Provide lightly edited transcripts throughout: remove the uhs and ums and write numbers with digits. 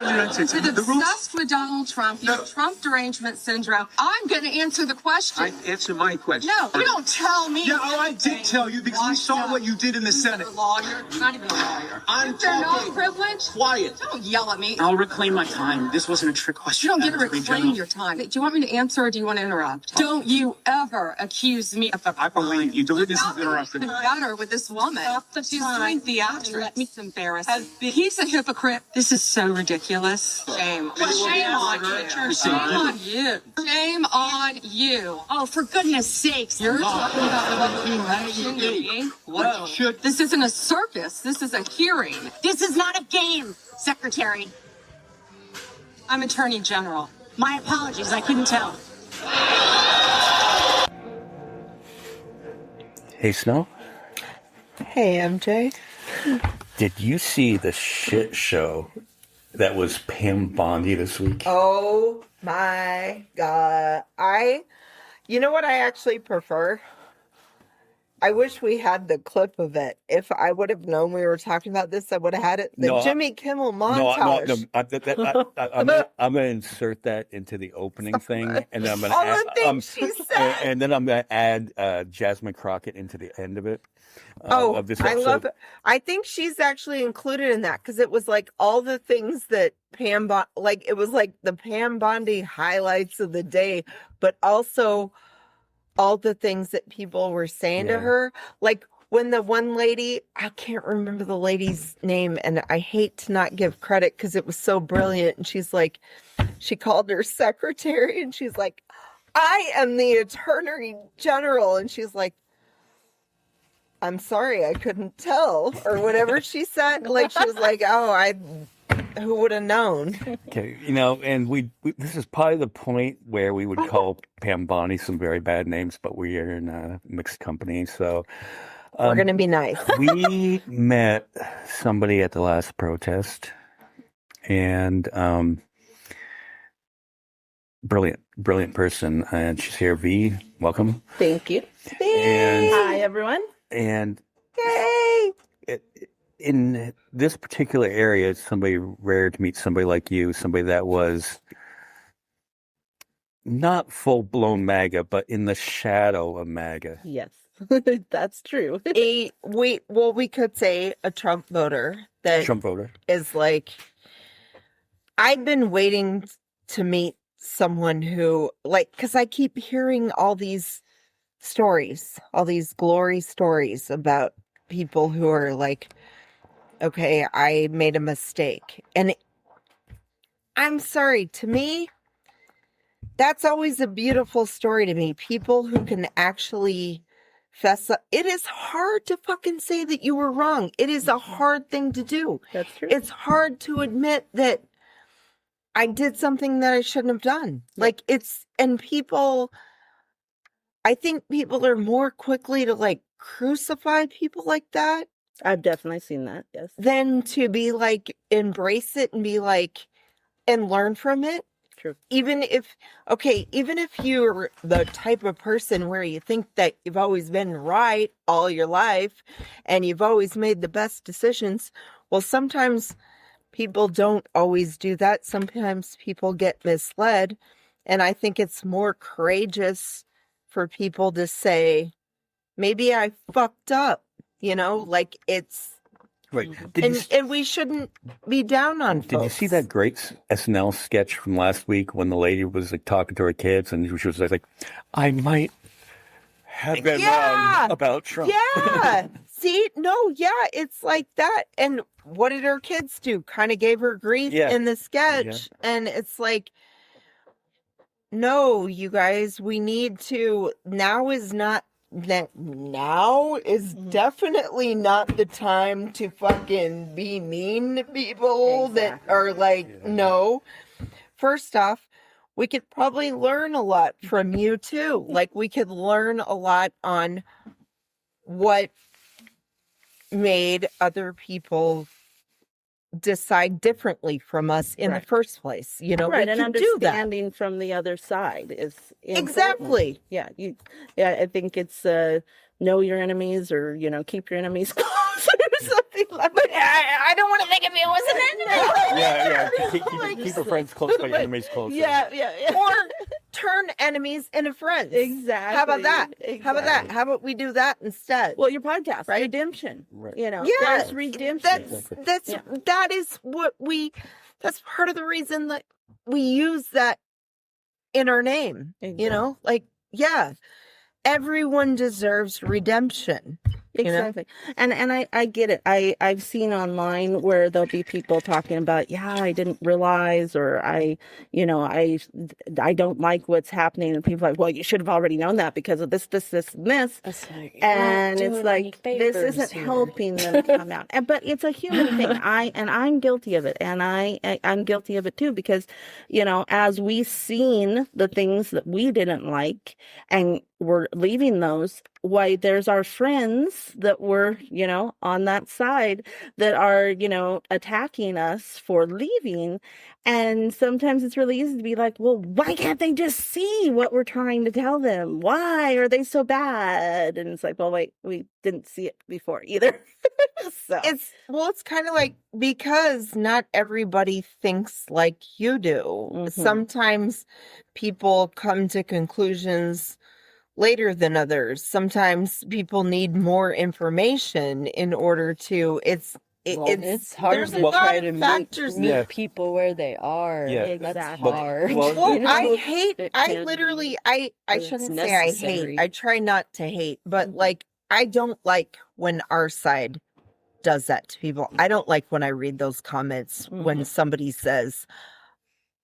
You're obsessed with Donald Trump. You have Trump derangement syndrome. I'm going to answer the question. Answer my question. No, you don't tell me. Yeah, I did tell you because we saw what you did in the Senate. You're a lawyer. You're not even a lawyer. I'm They're not talking. privileged. Quiet. Don't yell at me. I'll reclaim my time. This wasn't a trick question. You don't get to reclaim your time. Do you want me to answer or do you want to interrupt? Don't you ever accuse me of I believe you. This is interesting. better with this woman. She's doing theatrics. Let me embarrass. He's a hypocrite. This is so ridiculous. Shame. Shame on you. Shame on you. Shame on you. Oh, for goodness sakes. You're talking about me. What should... This isn't a circus. This is a hearing. This is not a game, Secretary. I'm Attorney General. My apologies. I couldn't tell. Hey, Snow. Hey, MJ. Did you see the shit show that was Pam Bondi this week? Oh my God. You know what I actually prefer? I wish we had the clip of it. If I would have known we were talking about this, I would have had it. The Jimmy Kimmel montage. I'm going to insert that into the opening thing, and then I'm going to All add, the things she said. and then I'm going to add Jasmine Crockett into the end of it. Of this I episode. love it. I think she's actually included in that because it was like all the things that it was like the Pam Bondi highlights of the day, but also all the things that people were saying to her. Like when the one lady, I can't remember the lady's name, and I hate to not give credit because it was so brilliant. And she's like, she called her secretary and she's like, I am the Attorney General. And she's like, I'm sorry, I couldn't tell, or whatever she said. Like, she was like, who would have known? Okay, and we this is probably the point where we would call Pam Bondi some very bad names, but we are in a mixed company, so we're going to be nice. We met somebody at the last protest, and brilliant person, and she's here. V, welcome. Thank you. Hi, everyone. And yay! In this particular area, it's somebody rare to meet somebody like you, somebody that was not full-blown MAGA, but in the shadow of MAGA. Yes, that's true. We could say a Trump voter. Trump voter. Is like, I've been waiting to meet someone who, like, because I keep hearing all these stories, all these glory stories about people who are like, okay, I made a mistake. And I'm sorry, to me, that's always a beautiful story to me. People who can actually fess up. It is hard to fucking say that you were wrong. It is a hard thing to do. That's true. It's hard to admit that I did something that I shouldn't have done. Like, and people, I think people are more quickly to like crucify people like that. I've definitely seen that, yes. Than to be like, embrace it and be like, and learn from it. True. Even if you're the type of person where you think that you've always been right all your life and you've always made the best decisions, well, sometimes people don't always do that. Sometimes people get misled. And I think it's more courageous for people to say, maybe I fucked up, like it's, right. And we shouldn't be down on folks. Did you see that great SNL sketch from last week when the lady was like talking to her kids and she was like, I might have been wrong about Trump. Yeah. See, it's like that. And what did her kids do? Kind of gave her grief in the sketch. Yeah. And it's like, no, you guys, we need to, now is definitely not the time to fucking be mean to people that are like, no. First off, we could probably learn a lot from you too. Like, we could learn a lot on what made other people decide differently from us in the Right. first place. You know, Right, we and can do that. understanding from the other side is important. Exactly. Yeah, I think it's know your enemies, or keep your enemies close, or something like But that. I don't want to think of you as an enemy. Yeah. Keep your friends close, but your enemies close. Yeah. Or turn enemies into friends. Exactly. How about that? Exactly. How about that? How about we do that instead? Well, your podcast, Right? redemption. Right. Yeah, There's redemption. that is what that's part of the reason that we use that in our name. Exactly. Like, yeah, everyone deserves redemption. Exactly. And I get it. I've seen online where there'll be people talking about, I didn't realize, or I don't like what's happening, and people are like, well, you should have already known that because of this, and this. And it's like, this isn't helping them come out. But it's a human thing. I'm guilty of it. And I'm guilty of it too, because, as we've seen the things that we didn't like and we're leaving those, why there's our friends that were, on that side that are, attacking us for leaving. And sometimes it's really easy to be like, well, why can't they just see what we're trying to tell them? Why are they so bad? And it's like, well, wait, we didn't see it before either. So It's kind of like, because not everybody thinks like you do. Mhm. Sometimes people come to conclusions later than others. Sometimes people need more information in order to. It's hard there's to a lot try of to meet factors. Yeah. people where they are. Yeah. That's Exactly. hard. Well, I hate. it I can literally. but I it's shouldn't say I necessary. hate. I try not to hate, but like, I don't like when our side does that to people. I don't like when I read those comments when somebody says,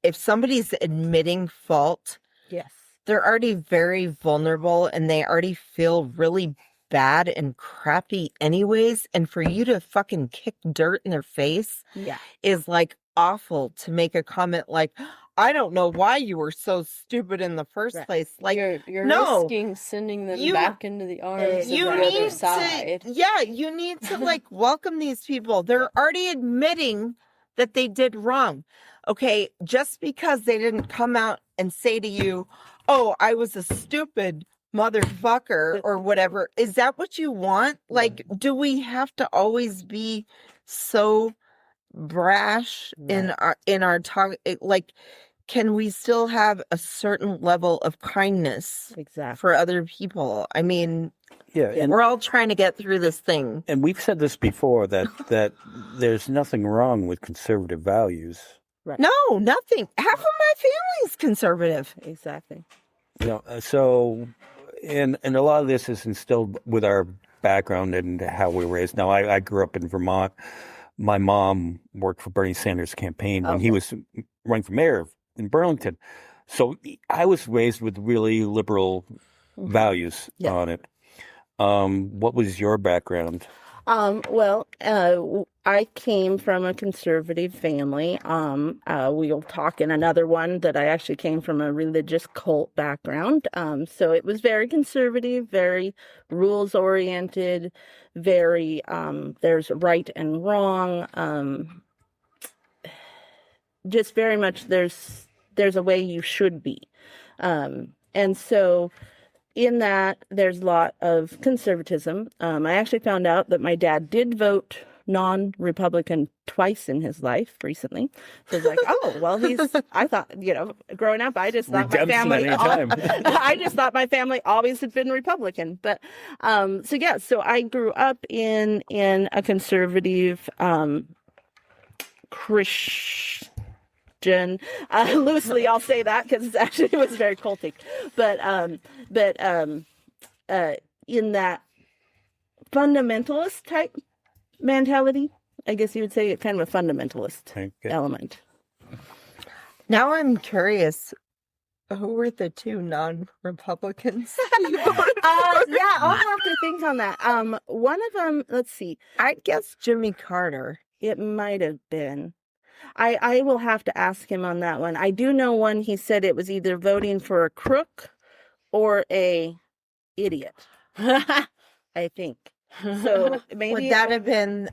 if somebody's admitting fault, yes. they're already very vulnerable and they already feel really bad and crappy anyways. And for you to fucking kick dirt in their face Yeah. is like awful, to make a comment like, I don't know why you were so stupid in the first Right. place. Like, you're no. risking sending them You- back into the arms of you the need other side. you need to like welcome these people. They're already admitting that they did wrong. Okay, just because they didn't come out and say to you, oh, I was a stupid motherfucker or whatever. Is that what you want? Like, do we have to always be so brash in our talk? Like, can we still have a certain level of kindness Exactly. for other people? I mean, Yeah. And we're all trying to get through this thing. we've said this before that there's nothing wrong with conservative values. No, nothing. Half of my family's conservative. Exactly. So, and a lot of this is instilled with our background and how we were raised. Now, I grew up in Vermont. My mom worked for Bernie Sanders' campaign when he was running for mayor in Burlington. So I was raised with really liberal values on it. What was your background? Well, I came from a conservative family. We'll talk in another one that I actually came from a religious cult background. So it was very conservative, very rules oriented, very, there's right and wrong. Just very much there's a way you should be. And so in that, there's a lot of conservatism. I actually found out that my dad did vote non-Republican twice in his life recently. So it's like, oh, well, I thought, growing up, I just thought my Redemption family, at any time. I just thought my family always had been Republican. But, so I grew up in a conservative, Christian, loosely I'll say that because it was very cultic, but in that fundamentalist type mentality, I guess you would say, it kind of a fundamentalist Okay. element. Now I'm curious, who were the two non-Republicans? Yeah, I'll have to think on that. One of them, let's see, I'd guess Jimmy Carter. it might have been. I will have to ask him on that one. I do know one, he said it was either voting for a crook or a idiot. I think. So maybe Would that have been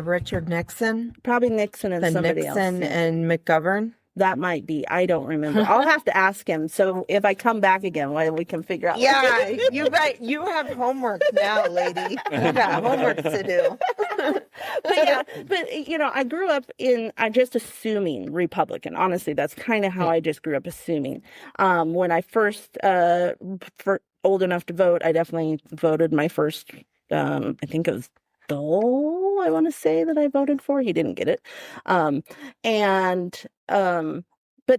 Richard Nixon? probably Nixon and The somebody else. Nixon Yeah. and McGovern? That might be. I don't remember. I'll have to ask him. So if I come back again, we can figure out. Yeah, you have homework now, lady. You got homework to do. but I grew up I'm just assuming Republican. Honestly, that's kind of how I just grew up assuming. When I first old enough to vote, I definitely voted my first. I think it was Dole. I want to say that I voted for. He didn't get it, but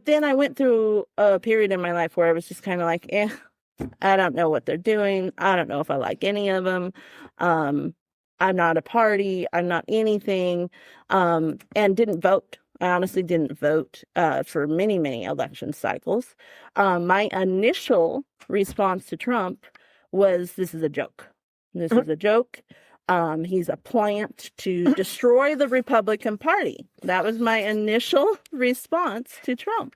then I went through a period in my life where I was just kind of like, I don't know what they're doing. I don't know if I like any of them. I'm not a party. I'm not anything. And didn't vote. I honestly didn't vote for many, many election cycles. My initial response to Trump was, this is a joke. This is a joke. He's a plant to destroy the Republican Party. That was my initial response to Trump.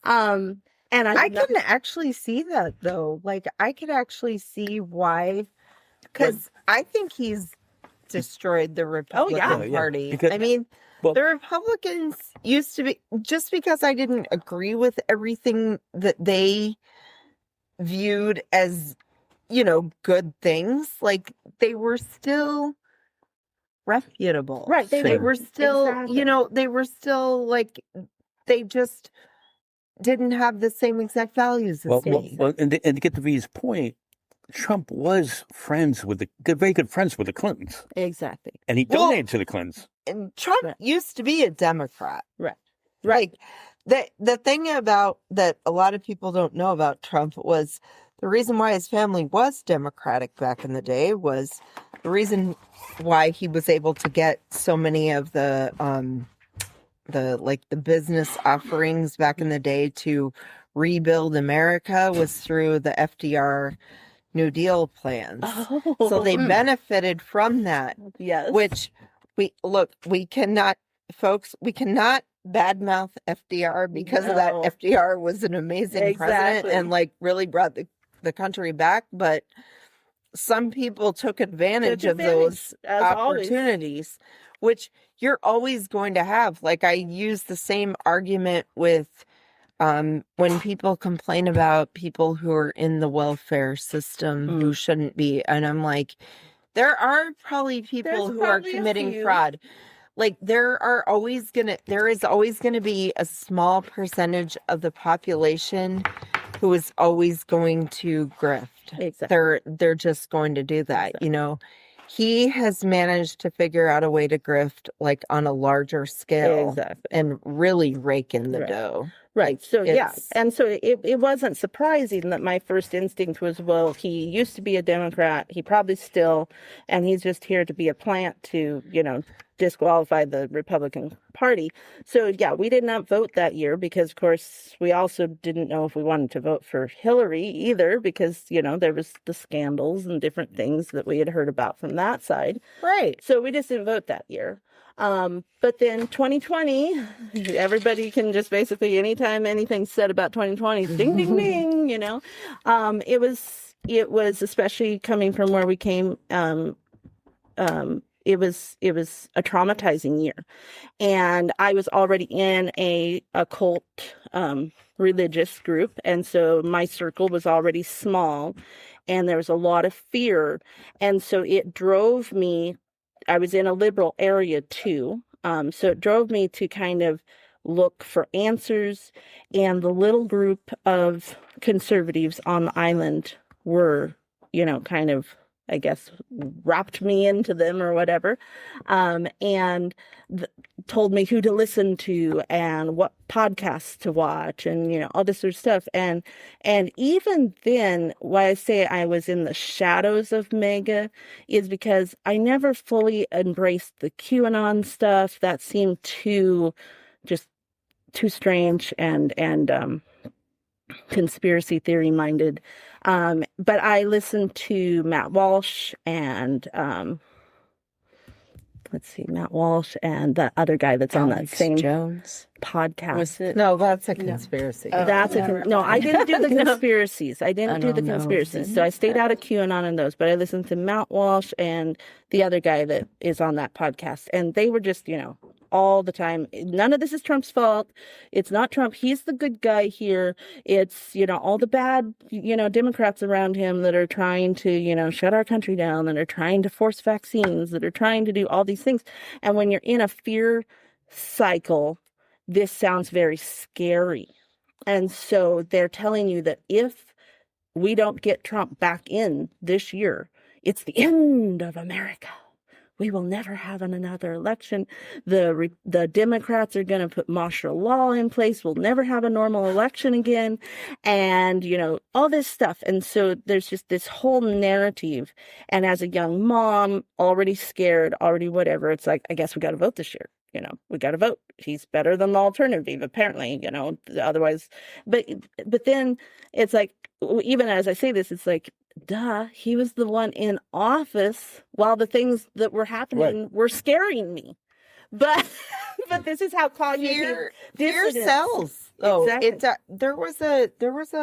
And I can actually see that, though. Like, I could actually see why. Because I think he's destroyed the Republican Party. Because, I mean, the Republicans used to be, just because I didn't agree with everything that they viewed as, good things, like, they were still reputable. Right. They were still, they were still, like, they just didn't have the same exact values as me. Well, and to get to V's point, Trump was very good friends with the Clintons. Exactly. And he donated to the Clintons. And Trump used to be a Democrat. Right. Like, the thing about that a lot of people don't know about Trump was the reason why his family was Democratic back in the day was the reason why he was able to get so many of the business offerings back in the day to rebuild America was through the FDR New Deal plans. So they benefited from that. Yes. Which we cannot badmouth FDR because of that. FDR was an amazing president and really brought the country back, but some people took advantage of those opportunities, which you're always going to have. Like, I use the same argument with when people complain about people who are in the welfare system who shouldn't be, and I'm like, there are probably people who are committing fraud. Like, there is always gonna be a small percentage of the population who is always going to grift. Exactly. They're just going to do that. Exactly. He has managed to figure out a way to grift, like, on a larger scale and really rake in the dough. Right. So, And so it wasn't surprising that my first instinct was, well, he used to be a Democrat. He probably still, and he's just here to be a plant to, disqualify the Republican Party. So, we did not vote that year because, of course, we also didn't know if we wanted to vote for Hillary either because, there was the scandals and different things that we had heard about from that side. Right. So we just didn't vote that year. But then 2020, everybody can just basically, anytime anything's said about 2020, ding, ding, ding, it was especially coming from where we came, it was a traumatizing year. And I was already in a cult, religious group. And so my circle was already small and there was a lot of fear. And so it drove me, I was in a liberal area too. So it drove me to kind of look for answers. And the little group of conservatives on the island were, kind of, I guess, wrapped me into them or whatever, and told me who to listen to and what podcasts to watch and, all this sort of stuff. And even then, why I say I was in the shadows of MAGA is because I never fully embraced the QAnon stuff. That seemed too strange and conspiracy theory minded. But I listened to Matt Walsh and let's see, Matt Walsh and the other guy that's on that Alex same Jones. podcast. Was it? No, that's a conspiracy. That's no, I didn't do the conspiracies. I didn't do the don't know, conspiracies. then. So I stayed out of QAnon and those, but I listened to Matt Walsh and the other guy that is on that podcast. And they were just, all the time. None of this is Trump's fault. It's not Trump. He's the good guy here. It's, all the bad, Democrats around him that are trying to, shut our country down, that are trying to force vaccines, that are trying to do all these things. And when you're in a fear cycle, this sounds very scary. And so they're telling you that if we don't get Trump back in this year, it's the end of America. We will never have another election. The Democrats are going to put martial law in place. We'll never have a normal election again. And, all this stuff. And so there's just this whole narrative. And as a young mom, already scared, already whatever, it's like, I guess we got to vote this year. We got to vote. He's better than the alternative, apparently, otherwise. But then it's like, even as I say this, it's like, duh, he was the one in office while the things that were happening were scaring me. But this is how cognitive fear dissonance. sells. Oh, Exactly. There was a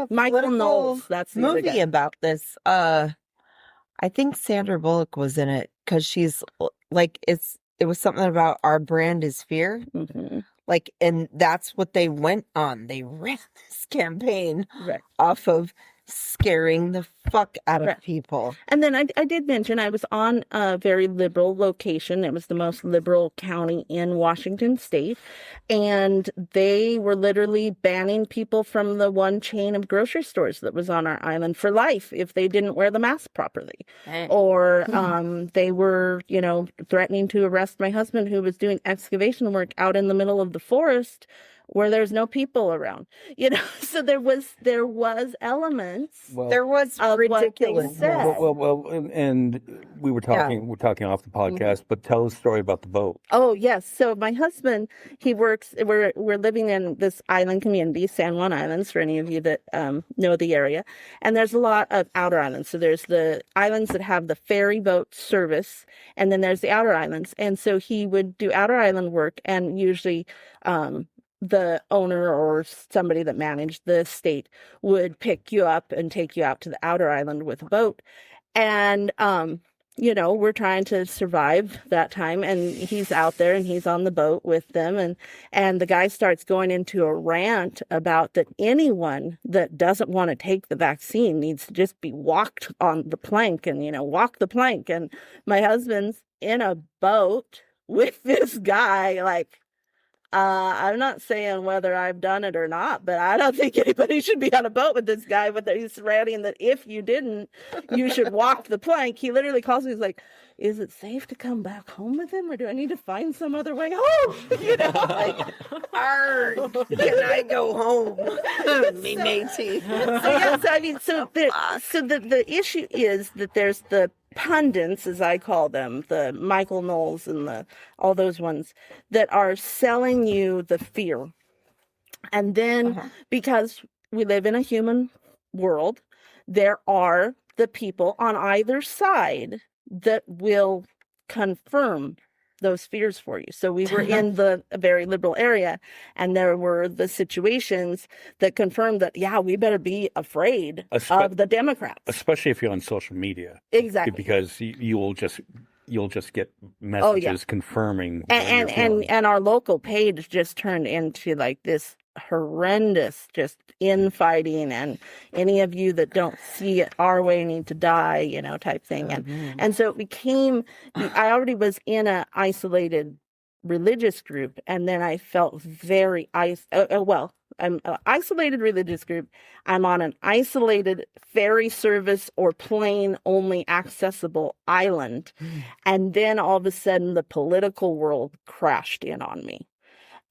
Michael political Knowles, that's the other movie guy. about this. I think Sandra Bullock was in it because she's like it was something about our brand is fear. Mhm. Like, and that's what they went on. They ran this campaign Right. off of scaring the fuck out of Right. people. And then I did mention I was on a very liberal location. It was the most liberal county in Washington state. And they were literally banning people from the one chain of grocery stores that was on our island for life if they didn't wear the mask properly. Or they were, threatening to arrest my husband who was doing excavation work out in the middle of the forest where there's no people around. So there was elements Well, There was of what they ridiculous. said. and we were talking. We're talking off the podcast, but tell the story about the vote. Oh, yes. So my husband, he works, we're living in this island community, San Juan Islands, for any of you that know the area. And there's a lot of outer islands. So there's the islands that have the ferry boat service, and then there's the outer islands. And so he would do outer island work, and usually the owner or somebody that managed the estate would pick you up and take you out to the outer island with a boat. And, we're trying to survive that time, and he's out there and he's on the boat with them. And the guy starts going into a rant about that anyone that doesn't want to take the vaccine needs to just be walked on the plank and, walk the plank. And my husband's in a boat with this guy, like, I'm not saying whether I've done it or not, but I don't think anybody should be on a boat with this guy. But he's ranting that if you didn't, you should walk the plank. He literally calls me. He's like, "Is it safe to come back home with him, or do I need to find some other way home?" Arr, can I go home? Me matey. So the issue is that there's the pundits, as I call them, the Michael Knowles and all those ones that are selling you the fear. And then because we live in a human world, there are the people on either side that will confirm those fears for you. So we were in a very liberal area, and there were the situations that confirmed that, we better be afraid of the Democrats. Especially if you're on social media, Exactly. because you'll just get messages confirming. And our local page just turned into like this horrendous just infighting, and any of you that don't see it our way need to die, type thing. And so it became, I already was in an isolated religious group, and then I felt very I'm an isolated religious group. I'm on an isolated ferry service or plane only accessible island. And then all of a sudden the political world crashed in on me.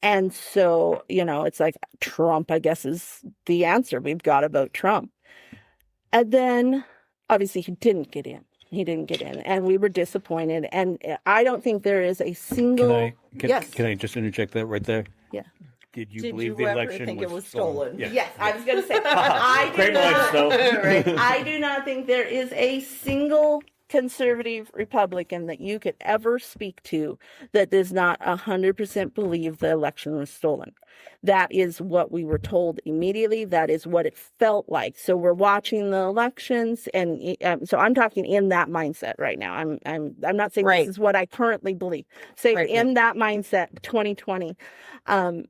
And so, it's like Trump, I guess, is the answer. We've got to vote Trump. And then obviously he didn't get in. And we were disappointed. And I don't think there is a single. Can I just interject that right there? Yeah. Did you Did believe you the ever election think was it was stolen? Yeah. Yes, I was going to say. I do Great not, minds, though. I do not think there is a single conservative Republican that you could ever speak to that does not 100% believe the election was stolen. That is what we were told immediately. That is what it felt like. So we're watching the elections, and so I'm talking in that mindset right now. I'm not saying Right. this is what I currently believe. Say Right, in that mindset, 2020,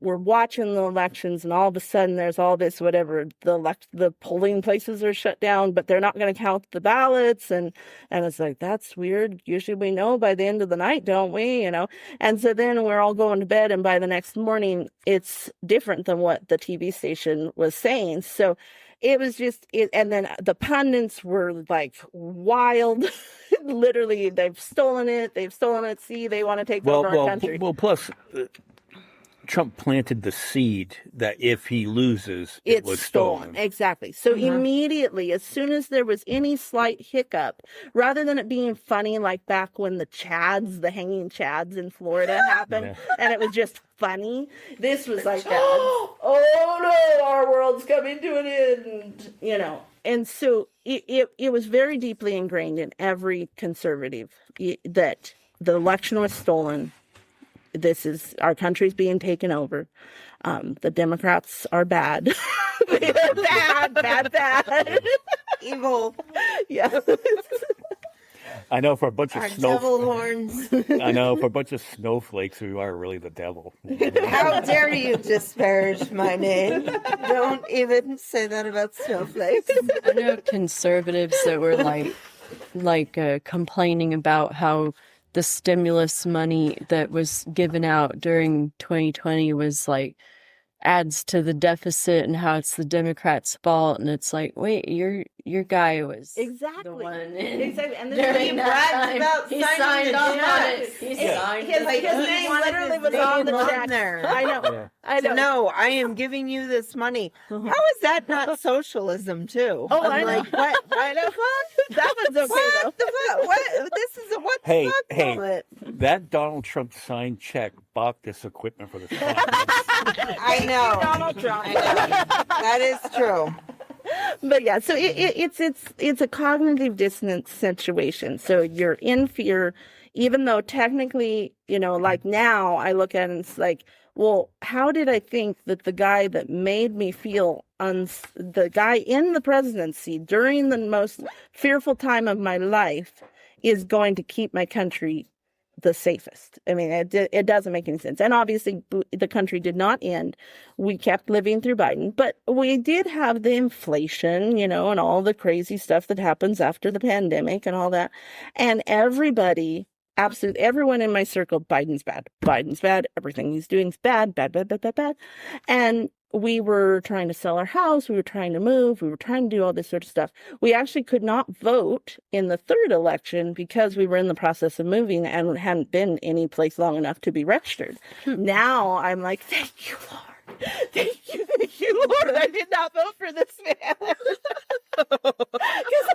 we're watching the elections, and all of a sudden there's all this whatever. The polling places are shut down, but they're not going to count the ballots, and it's like, that's weird. Usually we know by the end of the night, don't we? And so then we're all going to bed, and by the next morning, it's different than what the TV station was saying. So it was just it. And then the pundits were like wild. Literally, they've stolen it. See, they want to take over our country. Plus, Trump planted the seed that if he loses, it was stolen. Exactly. So immediately, as soon as there was any slight hiccup, rather than it being funny like back when the hanging chads in Florida happened, and it was just funny, this was like that. Oh no, our world's coming to an end, And so it was very deeply ingrained in every conservative that the election was stolen. Our country's being taken over. The Democrats are bad. They're bad. Evil. Yeah. I know for a bunch of Devil horns. I know for a bunch of snowflakes, we are really the devil. How dare you disparage my name? Don't even say that about snowflakes. I know conservatives that were complaining about how the stimulus money that was given out during 2020 was adds to the deficit, and how it's the Democrats' fault, and it's like, wait, your guy was the one. Exactly. And He brags about he signing signed the off on check. it. He His signed name literally was on the check. there. I know. I know. No, I am giving you this money. How is that not socialism too? Oh, I'm I know. like, what? I know. That one's okay What though. the fuck? What? This is a what the Hey, fuck hey. moment. That Donald Trump signed check bought this equipment for the sun. I know. Donald Trump. I know. That is true. But yeah, so it's a cognitive dissonance situation. So you're in fear, even though technically, like now I look at it and it's like, well, how did I think that the guy that made me feel the guy in the presidency during the most fearful time of my life is going to keep my country the safest? I mean, it doesn't make any sense. And obviously, the country did not end. We kept living through Biden, but we did have the inflation, and all the crazy stuff that happens after the pandemic and all that. And everybody, absolutely everyone in my circle, Biden's bad. Everything he's doing is bad. And we were trying to sell our house. We were trying to move. We were trying to do all this sort of stuff. We actually could not vote in the third election because we were in the process of moving and hadn't been any place long enough to be registered. Now I'm like, thank you, Lord. Thank you, Lord. I did not vote for this man. Because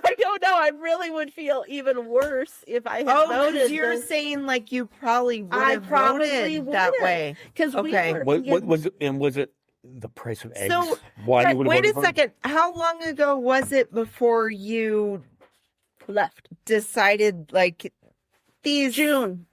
I don't know. I really would feel even worse if I had voted. Because you're saying like you probably would have voted that way. Because Okay. Was it the price of eggs? So, Why you would have wait a voted for it? second. How long ago was it before you left decided these? June.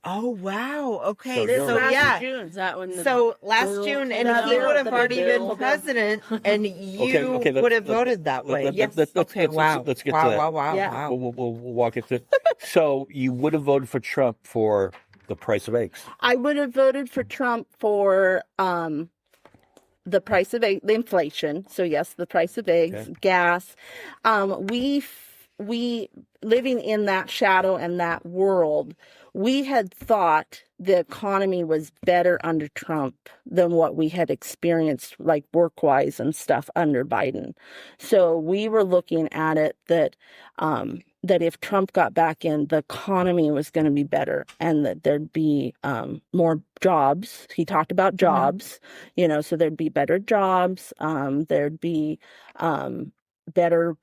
Oh wow. Okay. So So, you're- yeah. Is that when the So last bill June, came and out? he would have The already bill. been president, and you Okay, would have voted that way. let's Okay. Wow. let's get wow. to that. Wow. Wow. Yeah. Wow. We'll walk it through. So you would have voted for Trump for the price of eggs. I would have voted for Trump for the price of the inflation. So yes, the price of eggs, Okay. gas. We living in that shadow and that world, we had thought the economy was better under Trump than what we had experienced, like work-wise and stuff, under Biden. So we were looking at it that if Trump got back in, the economy was going to be better and that there'd be more jobs. He talked about jobs, so there'd be better jobs. There'd be better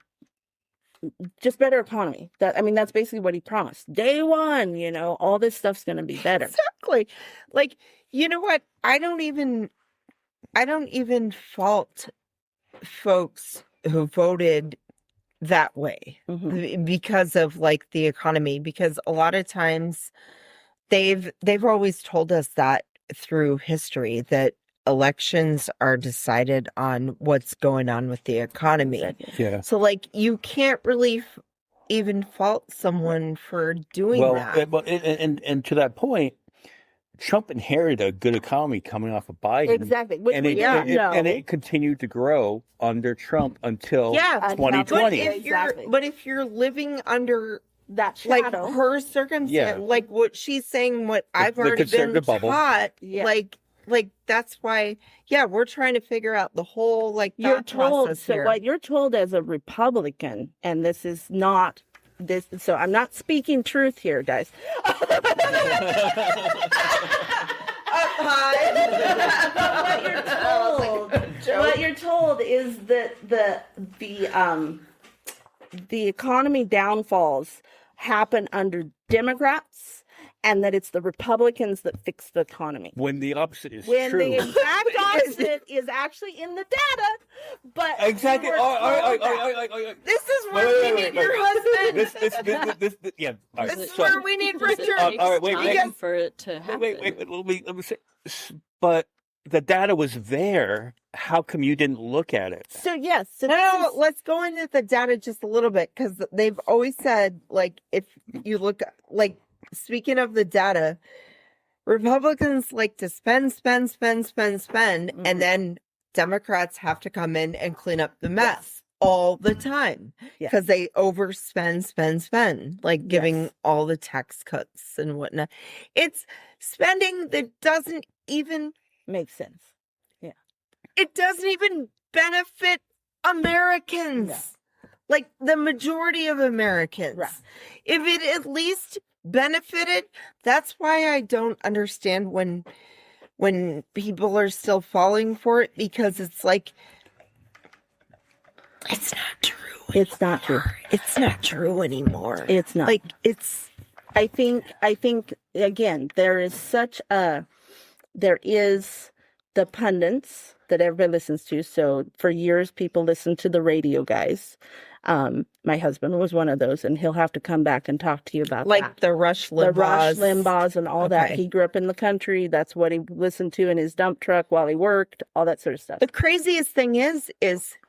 economy. That's basically what he promised. Day one, all this stuff's going to be better. Exactly. You know what? I don't even fault folks who voted that way because of like the economy, because a lot of times they've always told us that through history that elections are decided on what's going on with the economy. Yeah. So like you can't really even fault someone for doing that. Well, and to that point, Trump inherited a good economy coming off of Biden. Exactly. Which And we didn't know. and it continued to grow under Trump until Yeah, 2020. but if you're living under that like shadow, her circumstance, Yeah. like what she's saying, what I've The already been conservative bubble. taught, Yeah. like that's why, yeah, we're trying to figure out the whole like you're thought told. process So here. what you're told as a Republican, and this is not this. So I'm not speaking truth here, guys. What you're told is that the economy downfalls happen under Democrats, and that it's the Republicans that fix the economy. When the opposite is When true. the exact opposite is actually in the data, but Exactly. we're All told that. right. This is where we need your husband. This, yeah. All right. This is So, where we need Richard. all right, wait, Time for it to happen. wait. Let me say. But the data was there. How come you didn't look at it? So yes, so No, let's go into the data just a little bit, because they've always said, like, if you look, like, speaking of the data, Republicans like to spend, and then Democrats have to come in and clean up the mess all the time Yes. because they overspend, like giving all the tax cuts and whatnot. It's spending that doesn't even makes sense. it doesn't even benefit Americans. No. Like the majority of Americans. Right. If it at least benefited, that's why I don't understand when people are still falling for it, because it's like it's not true. It's not true. It's not true anymore. It's not. Like it's I think again there is the pundits that everybody listens to. So for years people listened to the radio guys. My husband was one of those, and he'll have to come back and talk to you about like that. the Rush The Rush Limbaughs. Limbaughs and all that. Okay. He grew up in the country. That's what he listened to in his dump truck while he worked, all that sort of stuff. The craziest thing is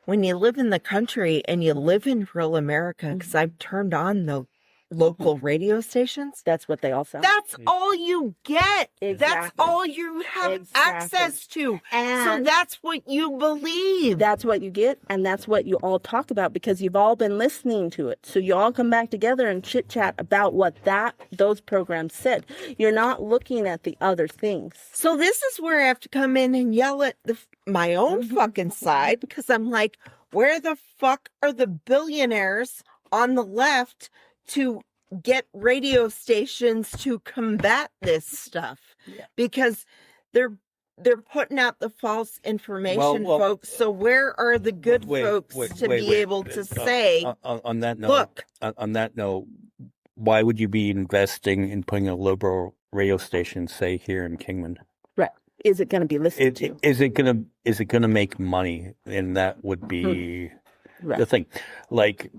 when you live in the country and you live in real America, because I've turned on the local radio stations. That's what they all sound. That's all you get. That's Exactly. all you have Exactly. access to. So And that's what you believe. that's what you get, and that's what you all talk about, because you've all been listening to it. So you all come back together and chit chat about what those programs said. You're not looking at the other things. So this is where I have to come in and yell at my own fucking side, because I'm like, where the fuck are the billionaires on the left to get radio stations to combat this stuff? Yeah. Because they're putting out the false information, Well, folks. So where are the good folks to be able to say, on that note, look, on that note, why would you be investing in putting a liberal radio station, say here in Kingman? Right. Is it going to be listened to? Is it gonna make money? And that would be Right. the thing. Like,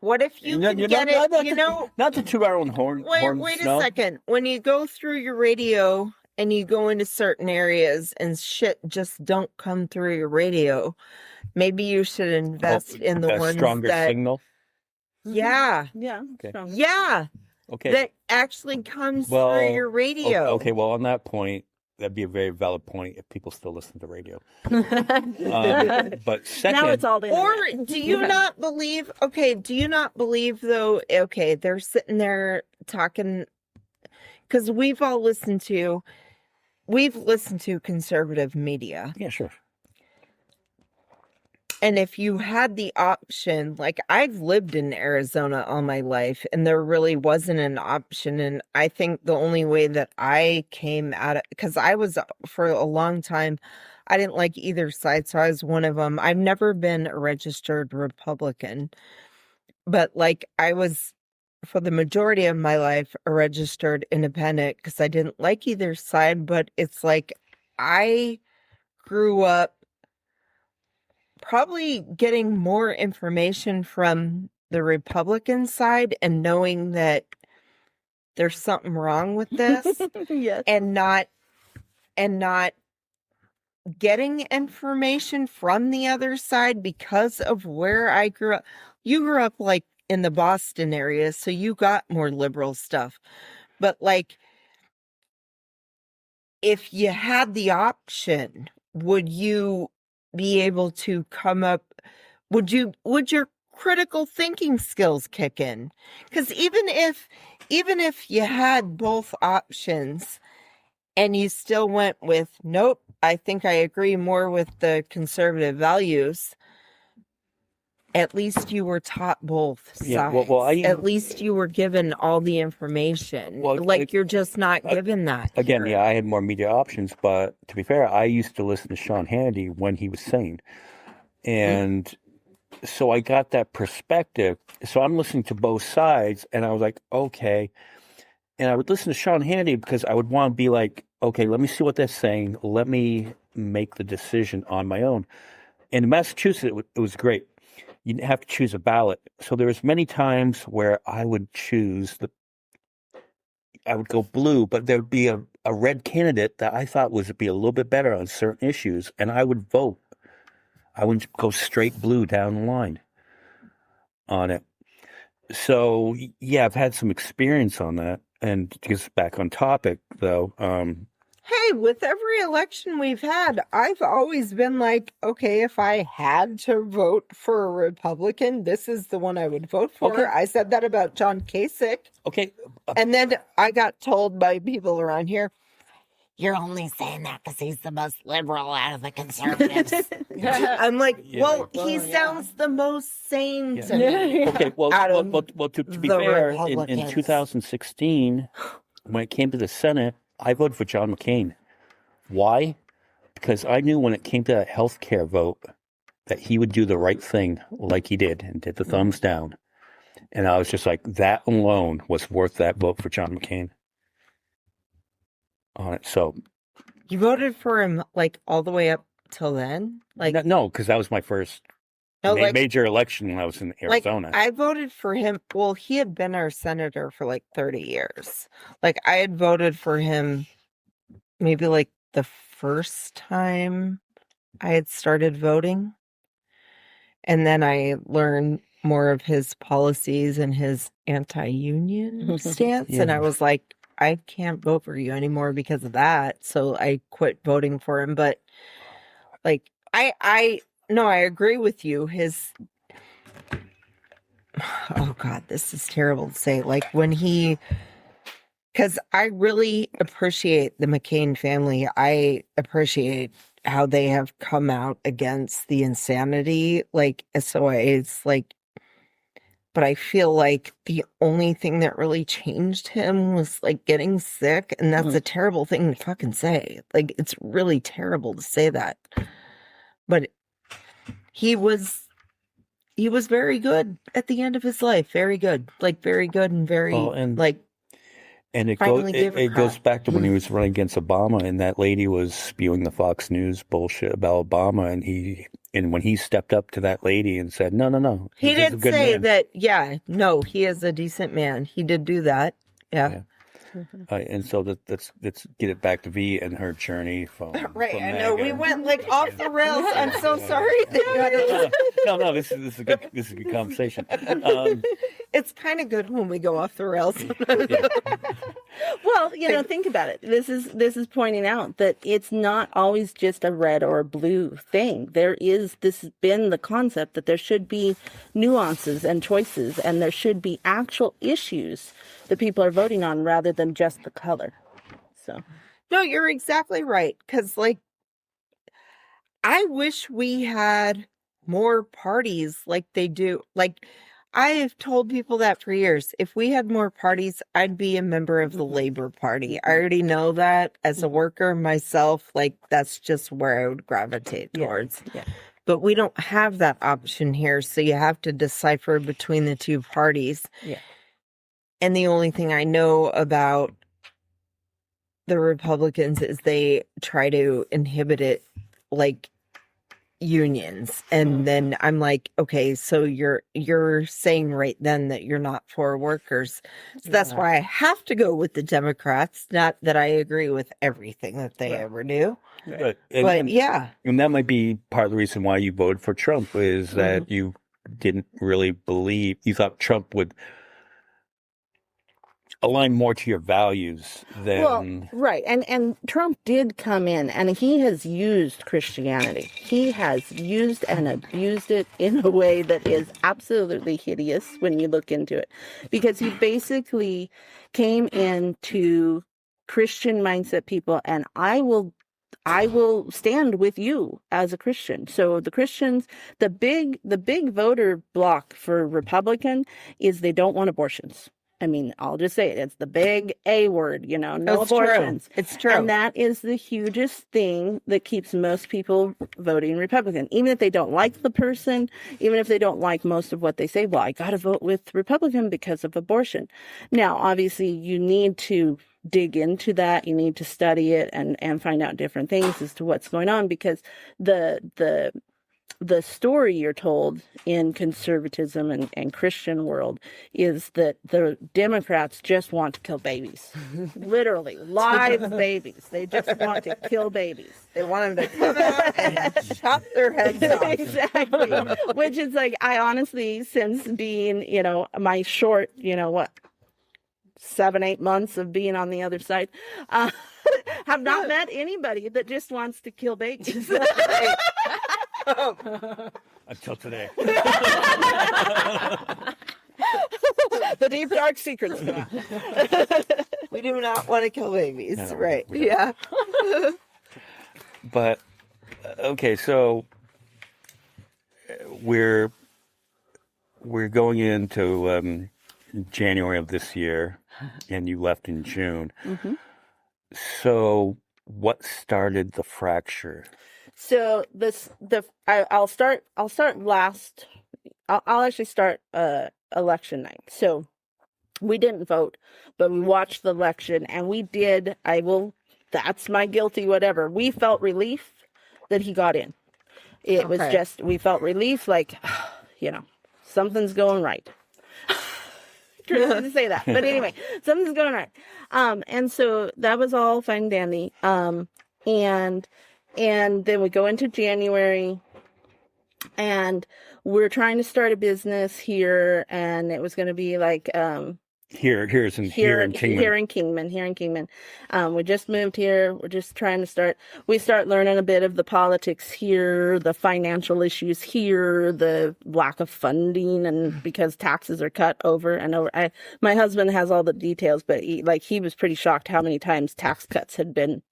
what if you can get it, not to toot our own horn. wait a second. When you go through your radio and you go into certain areas and shit just don't come through your radio, maybe you should invest in the a ones stronger that, signal. yeah, Yeah. Okay. strong. yeah, Okay. that actually comes Well, through your radio. Okay. Well, on that point, that'd be a very valid point if people still listen to radio. But second, Now it's all the Or internet. do you not believe, though, okay, they're sitting there talking, because we've listened to conservative media. yeah, sure. And if you had the option, like I've lived in Arizona all my life, and there really wasn't an option. And I think the only way that I came at it, because I was for a long time, I didn't like either side. So I was one of them. I've never been a registered Republican, but like I was for the majority of my life a registered independent, because I didn't like either side. But it's like I grew up probably getting more information from the Republican side and knowing that there's something wrong with this Yes. and not getting information from the other side because of where I grew up. You grew up like in the Boston area, so you got more liberal stuff. But like, if you had the option, would you be able to come up? Would your critical thinking skills kick in? Because even if you had both options and you still went with, nope, I think I agree more with the conservative values, at least you were taught both sides. Yeah, well, at least you were given all the information. Well, like, you're just not given that. Again, here. yeah, I had more media options, but to be fair, I used to listen to Sean Hannity when he was sane. And so I got that perspective. So I'm listening to both sides, and I was like, okay. And I would listen to Sean Hannity because I would want to be like, okay, let me see what they're saying. Let me make the decision on my own. And in Massachusetts, it was great. You didn't have to choose a ballot. So there was many times where I would I would go blue, but there would be a red candidate that I thought would be a little bit better on certain issues, and I would vote. I wouldn't go straight blue down the line on it. So, yeah, I've had some experience on that. And to get back on topic, though, Hey, with every election we've had, I've always been like, okay, if I had to vote for a Republican, this is the one I would vote for. Okay. I said that about John Kasich. okay, And then I got told by people around here, you're only saying that because he's the most liberal out of the conservatives. I'm like, Yeah. well, he sounds the most sane Yeah. to me. okay, well, Out of to be the fair, in Republicans. 2016, when it came to the Senate, I voted for John McCain. Why? Because I knew when it came to that health care vote that he would do the right thing like he did and did the thumbs down. And I was just like, that alone was worth that vote for John McCain on it. So, You voted for him like all the way up till then? Like, no, because that was my first no, like, major election when I was in Arizona. I voted for him. Well, he had been our senator for like 30 years. Like, I had voted for him maybe like the first time I had started voting. And then I learned more of his policies and his anti-union stance. And Yeah. I was like, I can't vote for you anymore because of that. So I quit voting for him. But like, no, I agree with you. Oh God, this is terrible to say. Like because I really appreciate the McCain family. I appreciate how they have come out against the insanity, like SOAs, like, but I feel like the only thing that really changed him was like getting sick, and that's a terrible thing to fucking say. Like, it's really terrible to say that. But he was very good at the end of his life. Very good. Like, very good and very like. And it finally gave a goes crap. back to when he was running against Obama, and that lady was spewing the Fox News bullshit about Obama, and when he stepped up to that lady and said, "No, He he's a did good say man." that, yeah, no, he is a decent man. He did do that. Yeah. And so let's get it back to V and her journey from Right. from I know we MAGA. went like off the rails. I'm so sorry. that you had to- No, this is a good conversation. It's kind of good when we go off the rails. Well, think about it. This is pointing out that it's not always just a red or a blue thing. This has been the concept that there should be nuances and choices, and there should be actual issues that people are voting on rather than just the color. So, No, you're exactly right. Because, like, I wish we had more parties like they do. Like, I have told people that for years. If we had more parties, I'd be a member of the Labor Party. I already know that as a worker myself. Like, that's just where I would gravitate towards. yeah. But we don't have that option here. So you have to decipher between the two parties. Yeah. And the only thing I know about the Republicans is they try to inhibit it, like, unions. And then I'm like, okay, so you're saying right then that you're not for workers. So that's why I have to go with the Democrats. Not that I agree with everything that they ever do. But Yeah. and that might be part of the reason why you voted for Trump is that you didn't really believe, you thought Trump would align more to your values than. Right. And Trump did come in and he has used Christianity. He has used and abused it in a way that is absolutely hideous when you look into it. Because he basically came into Christian mindset people, and I will stand with you as a Christian. So the Christians, the big voter block for Republican is they don't want abortions. I mean, I'll just say it. It's the big A word, no It's abortions. True. It's true. And that is the hugest thing that keeps most people voting Republican. Even if they don't like the person, even if they don't like most of what they say, well, I got to vote with Republican because of abortion. Now, obviously, you need to dig into that. You need to study it and find out different things as to what's going on, because the story you're told in conservatism and Christian world is that the Democrats just want to kill babies. Literally, live babies. They just want to kill babies. They want them to come out and chop their heads off. Exactly. Which is like, I honestly, since being, my short, 7-8 months of being on the other side, have not met anybody that just wants to kill babies. Until today. The deep dark secrets. We do not want to kill babies. No, right. we don't. Yeah. But okay, so we're going into January of this year, and you left in June. Mm-hmm. So what started the fracture? So I'll actually start election night. So we didn't vote, but we watched the election, and that's my guilty whatever. We felt relief that he got in. It was just, we felt relief, like, something's going right. Crazy to say that, but anyway, something's going right. And so that was all fine and dandy. And then we go into January, and we're trying to start a business here, and it was going to be like Here in Kingman. We just moved here. We're just trying to start learning a bit of the politics here, the financial issues here, the lack of funding, and because taxes are cut over and over. My husband has all the details, but he was pretty shocked how many times tax cuts had been,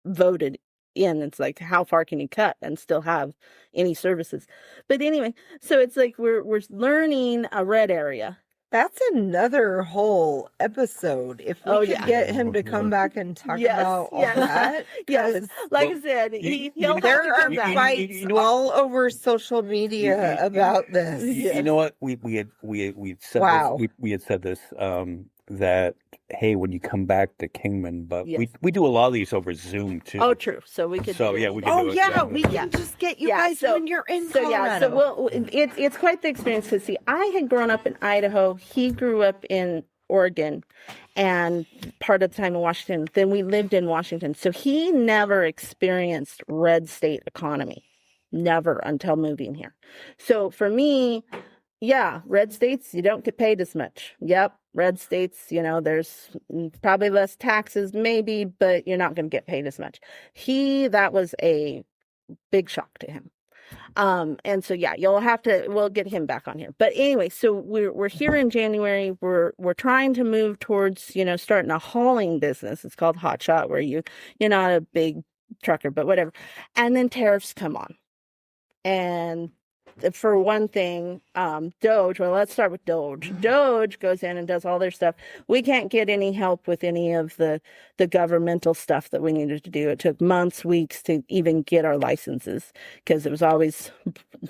voted in. It's like, how far can you cut and still have any services? But anyway, so it's like we're learning a red area. That's another whole episode. If we could get him to come back and talk about all that. Yes. Like I said, he'll there have to are come back. fights all over social media about this. You know what? We had said Wow. this. We had said this that, hey, when you come back to Kingman, but Yes. we do a lot of these over Zoom too. Oh, true. So we could. So yeah, we can do it. Yeah, we can just get you guys when you're in Colorado. It's quite the experience to see. I had grown up in Idaho. He grew up in Oregon, and part of the time in Washington. Then we lived in Washington, so he never experienced red state economy, never until moving here. So for me, yeah, red states, you don't get paid as much. Yep. Red states, there's probably less taxes, maybe, but you're not going to get paid as much. That was a big shock to him. And so, yeah, we'll get him back on here. But anyway, so we're here in January. We're trying to move towards, starting a hauling business. It's called Hot Shot, where you're not a big trucker, but whatever. And then tariffs come on. And for one thing, Doge, well, let's start with Doge. Doge goes in and does all their stuff. We can't get any help with any of the governmental stuff that we needed to do. It took months, weeks to even get our licenses, because it was always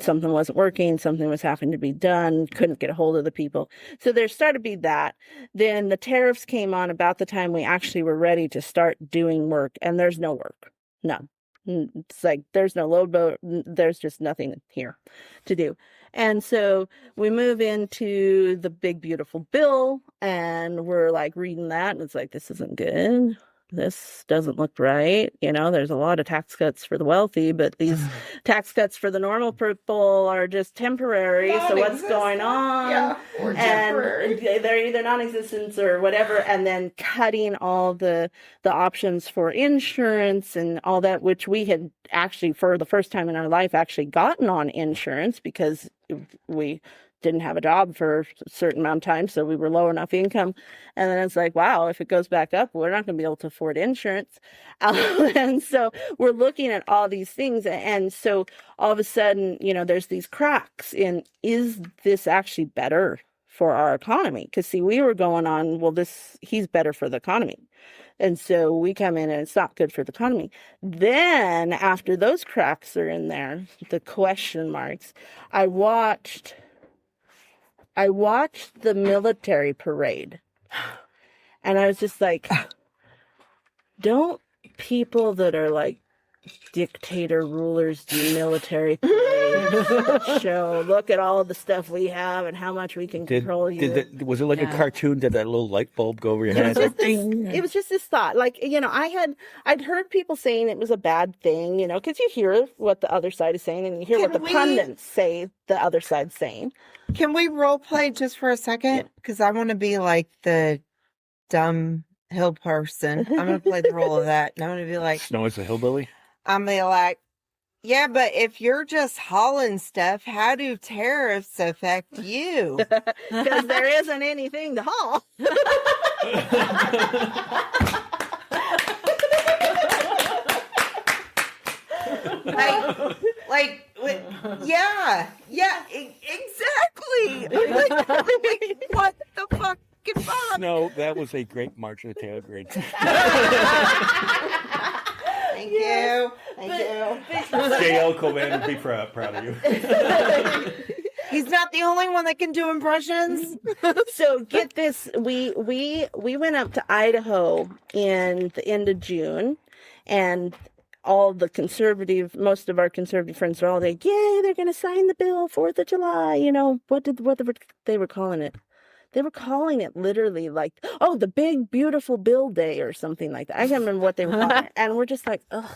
something wasn't working, something was having to be done, couldn't get a hold of the people. So there started to be that. Then the tariffs came on about the time we actually were ready to start doing work, and there's no work. None. It's like there's no load boat. There's just nothing here to do. And so we move into the big, beautiful bill, and we're like reading that, and it's like, this isn't good. This doesn't look right. There's a lot of tax cuts for the wealthy, but these tax cuts for the normal people are just temporary. So what's going on? Yeah, or temporary. And they're either non-existent or whatever. And then cutting all the options for insurance and all that, which we had actually, for the first time in our life, actually gotten on insurance because we didn't have a job for a certain amount of time, so we were low enough income. And then it's like, wow, if it goes back up, we're not going to be able to afford insurance. And so we're looking at all these things. And so all of a sudden, there's these cracks in, is this actually better for our economy? Because see, we were going on, well, he's better for the economy. And so we come in and it's not good for the economy. Then after those cracks are in there, the question marks, I watched the military parade, and I was just like, don't people that are like dictator rulers do military parades? Show, look at all of the stuff we have and how much we can control you. Was it like a cartoon? Did that little light bulb go over your head? It was just this thought. Like, I'd heard people saying it was a bad thing, because you hear what the other side is saying and you hear what the pundits say the other side's saying. Can we role play just for a second? Because I want to be like the dumb hill person. I'm going to play the role of that. And I'm going to be like, Snow is a hillbilly? I'm going to be like, yeah, but if you're just hauling stuff, how do tariffs affect you? Because there isn't anything to haul. Exactly. Like, what the fuck? Snow, that was a great March of the Tailgate. Thank you. JL Coleman would be proud of you. He's not the only one that can do impressions. So get this, we went up to Idaho in the end of June, and most of our conservative friends are all like, yay, they're going to sign the bill, 4th of July. What they were calling it? They were calling it literally like, oh, the big, beautiful bill day or something like that. I can't remember what they were calling it. And we're just like, ugh.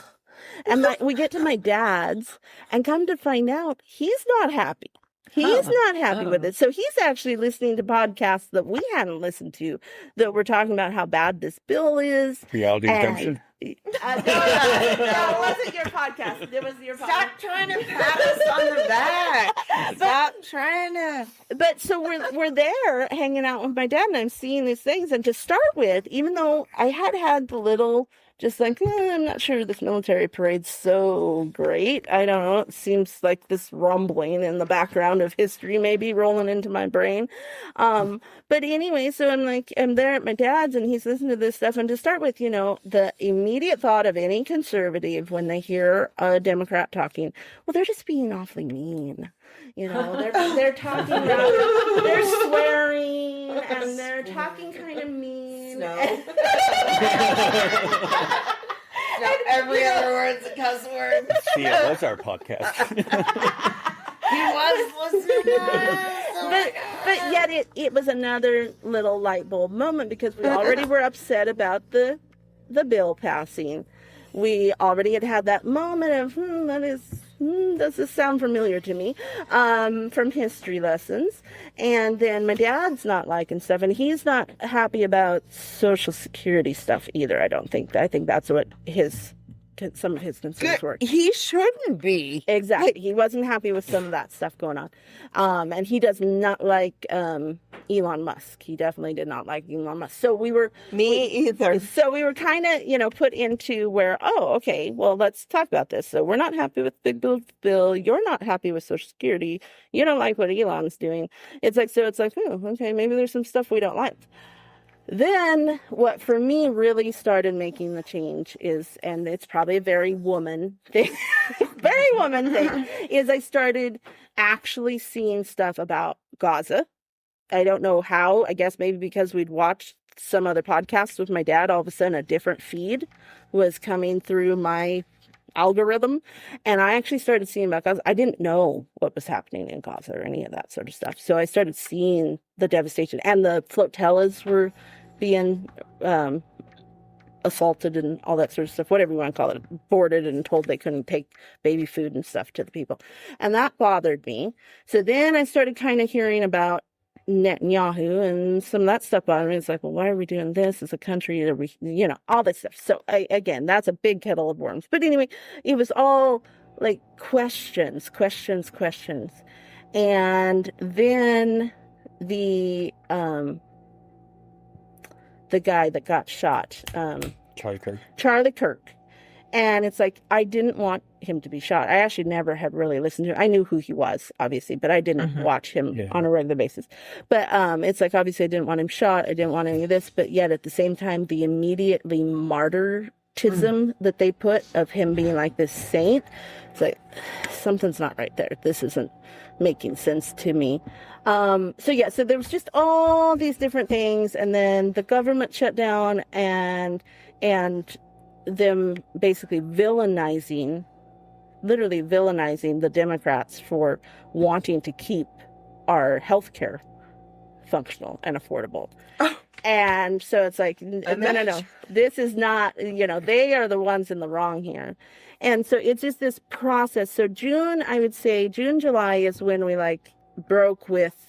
And we get to my dad's, and come to find out, he's not happy. He's not happy with it. So he's actually listening to podcasts that we hadn't listened to that were talking about how bad this bill is. Reality Redemption? No, it wasn't your podcast. It was your podcast. Stop trying to pat us on the back. Stop trying to. But so we're there hanging out with my dad, and I'm seeing these things. And to start with, even though I had the little, just like, I'm not sure this military parade's so great. I don't know. It seems like this rumbling in the background of history maybe rolling into my brain. But anyway, so I'm there at my dad's, and he's listening to this stuff. And to start with, the immediate thought of any conservative when they hear a Democrat talking, well, they're just being awfully mean. They're talking about, they're swearing, and they're talking kind of mean. No. Every other word's a cuss word. See, it was our podcast. He was listening to us. But yet it was another little light bulb moment, because we already were upset about the bill passing. We already had that moment of, does this sound familiar to me, from history lessons. And then my dad's not liking stuff, and he's not happy about Social Security stuff either, I don't think. I think that's what some of his concerns were. He shouldn't be. Exactly. He wasn't happy with some of that stuff going on. And he does not like Elon Musk. He definitely did not like Elon Musk. So either. So we were kind of, put into where, oh, okay, well, let's talk about this. So we're not happy with Big Bill. You're not happy with Social Security. You don't like what Elon's doing. It's like, oh, okay, maybe there's some stuff we don't like. Then what for me really started making the change is, and it's probably a very woman thing, is I started actually seeing stuff about Gaza. I don't know how. I guess maybe because we'd watched some other podcasts with my dad, all of a sudden a different feed was coming through my algorithm. And I actually started seeing about Gaza. I didn't know what was happening in Gaza or any of that sort of stuff. So I started seeing the devastation, and the flotillas were being assaulted and all that sort of stuff, whatever you want to call it, boarded and told they couldn't take baby food and stuff to the people. And that bothered me. So then I started kind of hearing about Netanyahu and some of that stuff bothered me. It's like, well, why are we doing this as a country? Are we, all this stuff. So again, that's a big kettle of worms. But anyway, it was all like questions. And then the guy that got shot, Charlie Kirk. And it's like, I didn't want him to be shot. I actually never had really listened to him. I knew who he was, obviously, but I didn't watch him on a regular basis. But it's like, obviously, I didn't want him shot. I didn't want any of this. But yet, at the same time, the immediately martyrdom that they put of him being like this saint, it's like, something's not right there. This isn't making sense to me. So there was just all these different things. And then the government shut down and them basically literally villainizing the Democrats for wanting to keep our healthcare functional and affordable. And so it's like, no. This is not, they are the ones in the wrong here. And so it's just this process. So June, July is when we broke with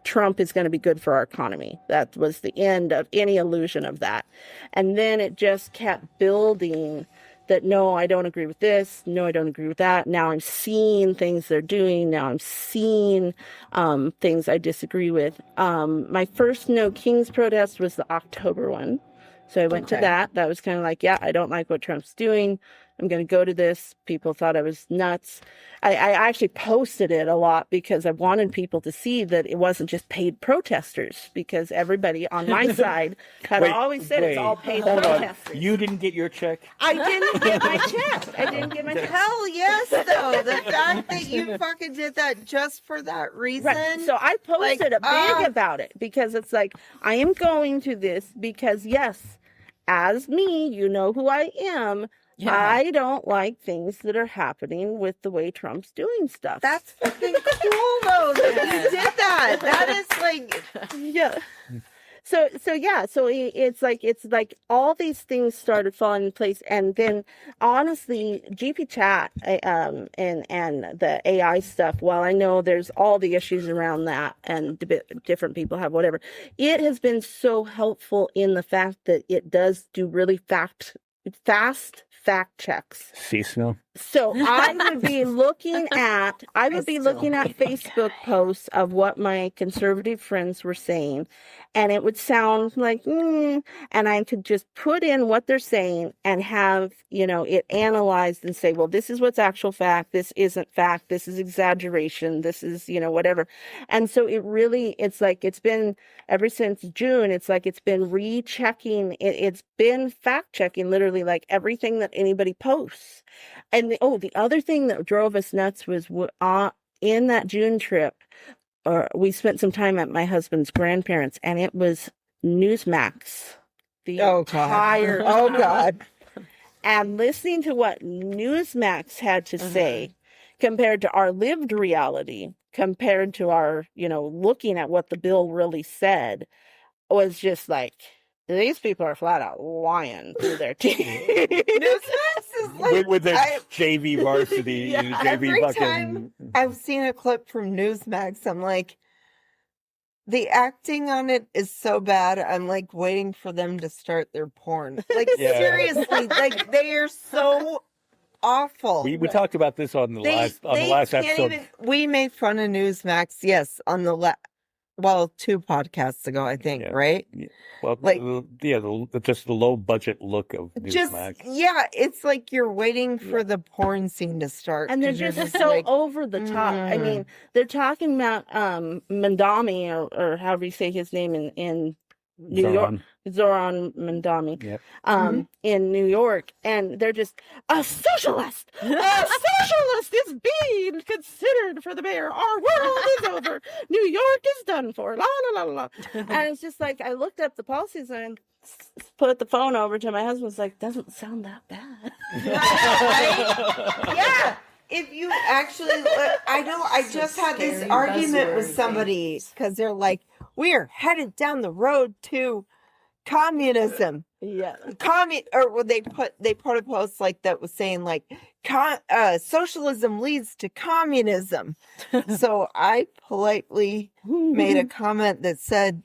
Trump is going to be good for our economy. That was the end of any illusion of that. And then it just kept building that, no, I don't agree with this. No, I don't agree with that. Now I'm seeing things they're doing. Now I'm seeing things I disagree with. My first No Kings protest was the October one. So I went to that. That was kind of like, I don't like what Trump's doing. I'm going to go to this. People thought I was nuts. I actually posted it a lot because I wanted people to see that it wasn't just paid protesters, because everybody on my side had always said it's all paid protesters. You didn't get your check? I didn't get my check. Hell yes, though. The fact that you fucking did that just for that reason. Right. So I posted big about it because it's like, I am going to this because, yes, as me, you know who I am. Yeah. I don't like things that are happening with the way Trump's doing stuff. That's fucking cool, though, that you did that. That is yeah. So it's like all these things started falling in place, and then honestly, GP Chat and the AI stuff. While I know there's all the issues around that, and different people have whatever, it has been so helpful in the fact that it does do really fast fact checks. Seasonal. So I would be looking at Facebook posts of what my conservative friends were saying, and it would sound like, and I could just put in what they're saying and have, it analyzed and say, well, this is what's actual fact. This isn't fact. This is exaggeration. This is, whatever. And so it's like, it's been ever since June, it's like, it's been rechecking. It's been fact checking literally like everything that anybody posts. And the other thing that drove us nuts was in that June trip, we spent some time at my husband's grandparents, and it was Newsmax. God. And listening to what Newsmax had to say compared to our lived reality, compared to our, looking at what the bill really said, was just like, these people are flat out lying through their teeth. Newsmax is like, with their JV varsity, JV every fucking. time I've seen a clip from Newsmax, I'm like, the acting on it is so bad. I'm like waiting for them to start their porn. Like seriously, like they are so awful. We talked about this on the last episode. We made fun of Newsmax, yes, on the 2 podcasts ago, I think, right? Yeah. Well, just the low budget look of Newsmax. It's like you're waiting for the porn scene to start. And they're just so over the top. I mean, they're talking about Mandami, or however you say his name in New York. Zoran Mandami, in New York, and they're just a socialist. A socialist is being considered for the mayor. Our world is over. New York is done stand for? La la la la. And it's just like I looked up the policies and put the phone over to my husband. Was like, doesn't sound that bad. Yeah. If you actually look, I know I just had this argument with somebody because they're like, we're headed down the road to communism. Yeah. They put a post like that was saying like socialism leads to communism. So I politely made a comment that said,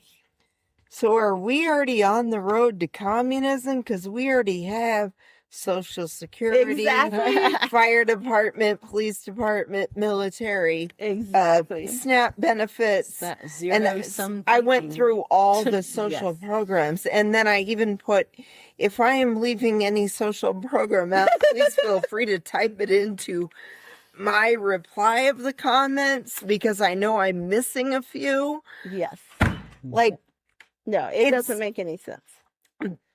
so are we already on the road to communism? Because we already have Social Security, Exactly. fire department, police department, military, Exactly. SNAP benefits. That And zero-sum I went thinking. through all the social programs, and then I even put, if I am leaving any social program out, please feel free to type it into my reply of the comments because I know I'm missing a few. Yes. Like, No, it It's- doesn't make any sense.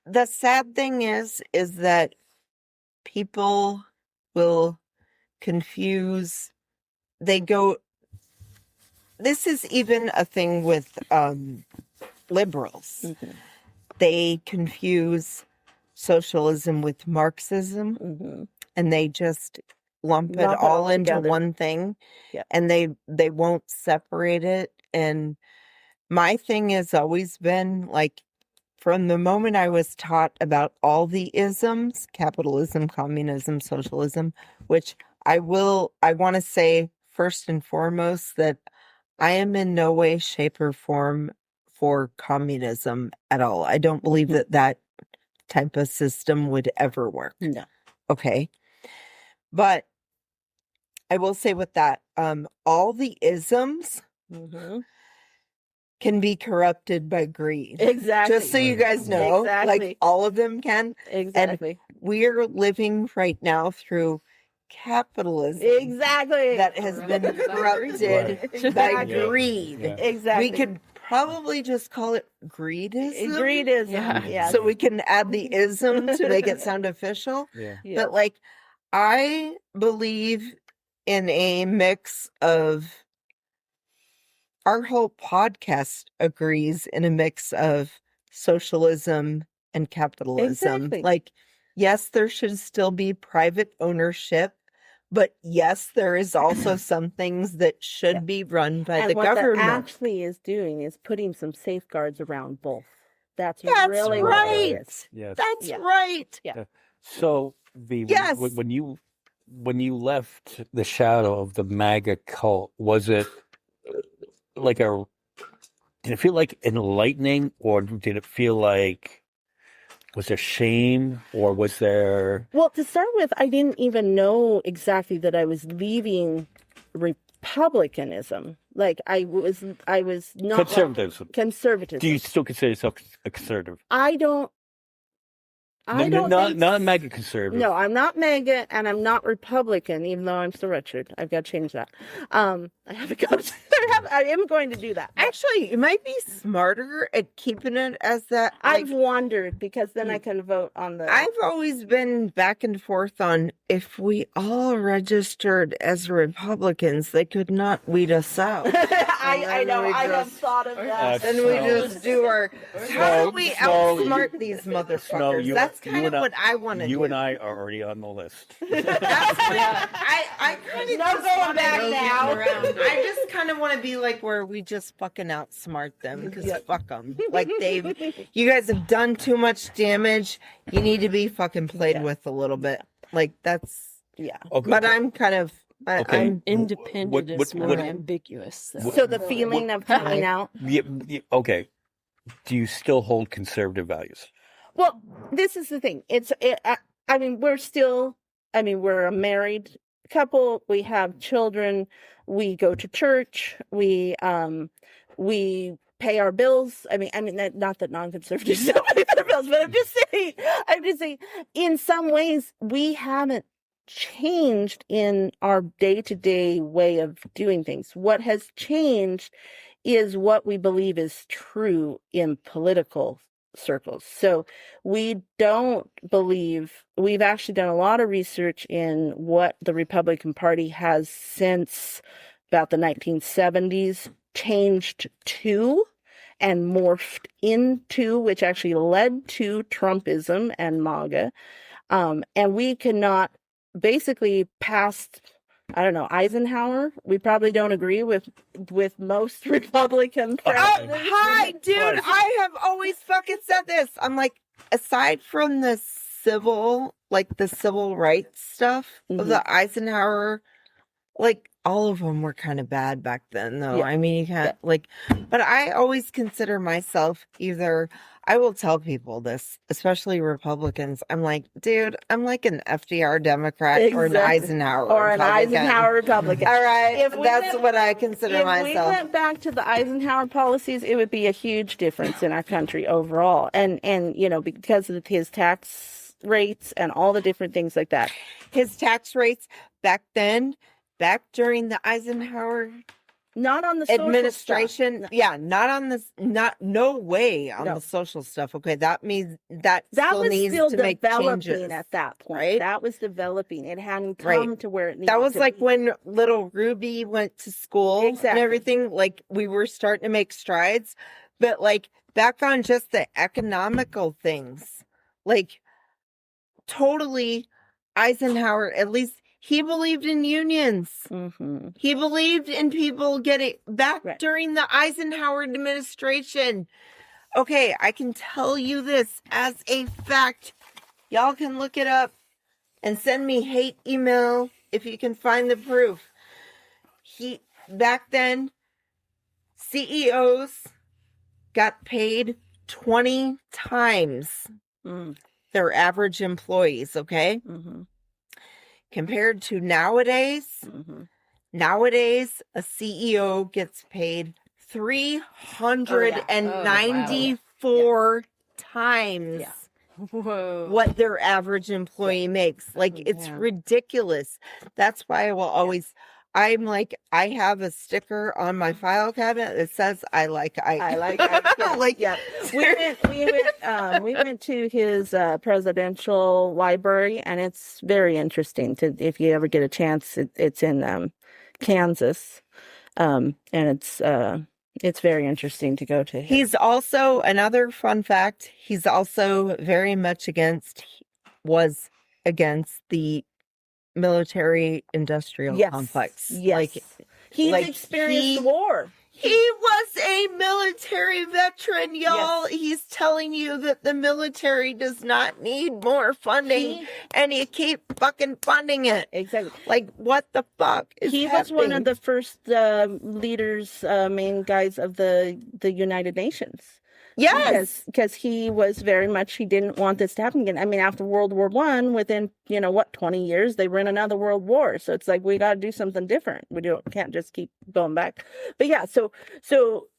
the sad thing is that people will confuse. This is even a thing with liberals. Mm-hmm. They confuse socialism with Marxism, Mm-hmm. and they just lump it Lump it all all into together. one thing. Yeah. And they won't separate it. And my thing has always been like, from the moment I was taught about all the isms, capitalism, communism, socialism, which I want to say first and foremost that I am in no way, shape, or form for communism at all. I don't believe that type of system would ever work. No. Okay. But I will say with that, all the isms Mm-hmm. can be corrupted by greed. Exactly. Just so you guys know, Exactly. like all of them can. Exactly. We're living right now through capitalism Exactly. that has been corrupted by Exactly. greed. Yeah. Exactly. We could probably just call it greedism. Greedism. Yeah. Yeah. So we can add the ism to make it sound official. Yeah. Yeah. But like, I believe in a mix of, our whole podcast agrees in a mix of socialism and capitalism. Exactly. Like, yes, there should still be private ownership, but yes, there is also some things that should be run by and the what government. that actually is doing is putting some safeguards around both. That's That's really what it right. is. Yes. That's Yeah. right. So, V, Yes. when you left the shadow of the MAGA cult, was it like did it feel like enlightening, or did it feel like, was there shame, or was there? Well, to start with, I didn't even know exactly that I was leaving republicanism. Like I was not Conservatism. conservatism. Do you still consider yourself a conservative? I don't not think MAGA conservative. No, I'm not MAGA and I'm not Republican, even though I'm still Richard. I've got to change that. I have to go. I am going to do that. Actually, you might be smarter at keeping it as that. I've wondered because then I can vote on the. I've always been back and forth on, if we all registered as Republicans, they could not weed us out. I know. we I have just- thought of that. And we just do our. How do we Snow, outsmart these motherfuckers? you- That's you kind of and I- what I want to do. You and I are already on the list. That's what I kind of No just going wanna- back now. I just kind of want to be like where we just fucking outsmart them because fuck them. Like you guys have done too much damage. You need to be fucking played with a little bit. Like that's. Yeah. Okay. But I'm kind of. Okay. I'm Independent What- is what- more what- ambiguous. Though. So the feeling of coming out. Okay. Do you still hold conservative values? Well, this is the thing. I mean, we're a married couple. We have children. We go to church. We pay our bills. I mean, not that non-conservatives don't pay their bills, but I'm just saying, in some ways, we haven't changed in our day-to-day way of doing things. What has changed is what we believe is true in political circles. So we don't believe, we've actually done a lot of research in what the Republican Party has since about the 1970s changed to and morphed into, which actually led to Trumpism and MAGA. And we cannot basically past, I don't know, Eisenhower. We probably don't agree with most Republican presidents. Hi, dude. I have always fucking said this. I'm like, aside from the civil rights stuff of the Eisenhower, like all of them were kind of bad back then, though. Yeah. I mean, you can't but I always consider myself either. I will tell people this, especially Republicans. I'm like, dude, I'm like an FDR Democrat or an Eisenhower or an Republican. Eisenhower Republican. All right, If we that's went- what I consider If myself. we went back to the Eisenhower policies, it would be a huge difference in our country overall. And you know, because of his tax rates and all the different things like that. His tax rates back during the Eisenhower Not on the social administration, stuff. yeah, not on this, no way on No. the social stuff. Okay, that means that That still was needs still to make developing changes. at that point. right? That was developing. It hadn't Right. come to where it needed That was to like be. when little Ruby went to school Exactly. and everything. Like we were starting to make strides, but like back on just the economical things, like totally Eisenhower, at least he believed in unions. Mhm. He believed in people getting back Right. during the Eisenhower administration. Okay, I can tell you this as a fact. Y'all can look it up and send me hate email if you can find the proof. Back then, CEOs got paid 20 times Mm. their average employees, okay? Mhm. Compared to nowadays, Mhm. nowadays, a CEO gets paid 394 times Yeah. Whoa. what their average employee makes. Like, it's Yeah. ridiculous. That's why I will always, I'm like, I have a sticker on my file cabinet that says, I like Ike. I like Ike, yeah. Like, Yeah. We went to his presidential library, and it's very interesting. If you ever get a chance, it's in Kansas, and it's very interesting to go to. He's also, another fun fact, he's also very much was against the military industrial complex. Yes, Like, he's like experienced war. he was a military veteran, y'all. Yes. He's telling you that the military does not need more funding, and you keep fucking funding it. Exactly. Like, what the fuck is He was one happening? of the first leaders, main guys of the United Nations. Yes. Because he was very much, he didn't want this to happen again. I mean, after World War I, within, 20 years, they were in another world war. So it's like, we got to do something different. Can't just keep going back. But yeah, so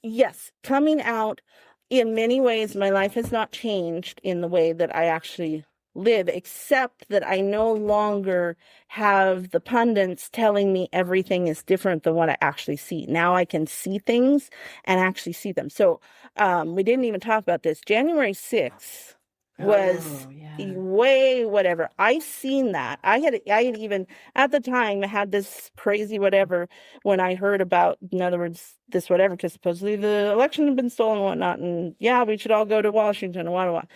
yes, coming out, in many ways, my life has not changed in the way that I actually live, except that I no longer have the pundits telling me everything is different than what I actually see. Now I can see things and actually see them. So we didn't even talk about this. January 6th was way whatever. I seen that. I had even at the time had this crazy whatever when I heard about, in other words, this whatever, because supposedly the election had been stolen and whatnot, and yeah, we should all go to Washington and what.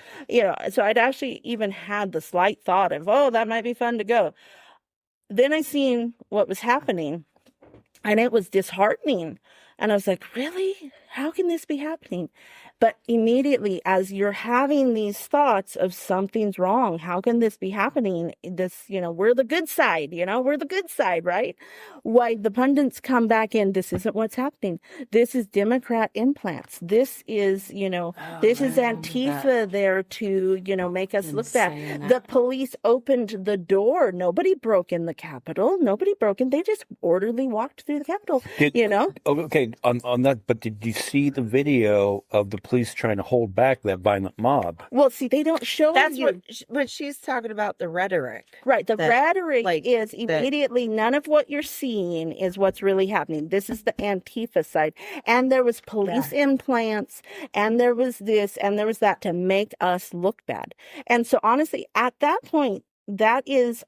So I'd actually even had the slight thought of, oh, that might be fun to go. Then I seen what was happening, and it was disheartening. And I was like, really? How can this be happening? But immediately, as you're having these thoughts of something's wrong, how can this be happening? This, we're the good side, we're the good side, right? Why the pundits come back in, this isn't what's happening. This is Democrat implants. This is, this is Antifa there to, make us look bad. The police opened the door. Nobody broke in the Capitol. Nobody broke in. They just orderly walked through the Capitol, Okay, on that, but did you see the video of the police trying to hold back that violent mob? Well, see, they don't show That's you. what she's talking about, the rhetoric. Right. The that, rhetoric like, is immediately none of what you're seeing is what's really happening. This is the Antifa side. And there was police implants, and there was this, and there was that to make us look bad. And so honestly, at that point,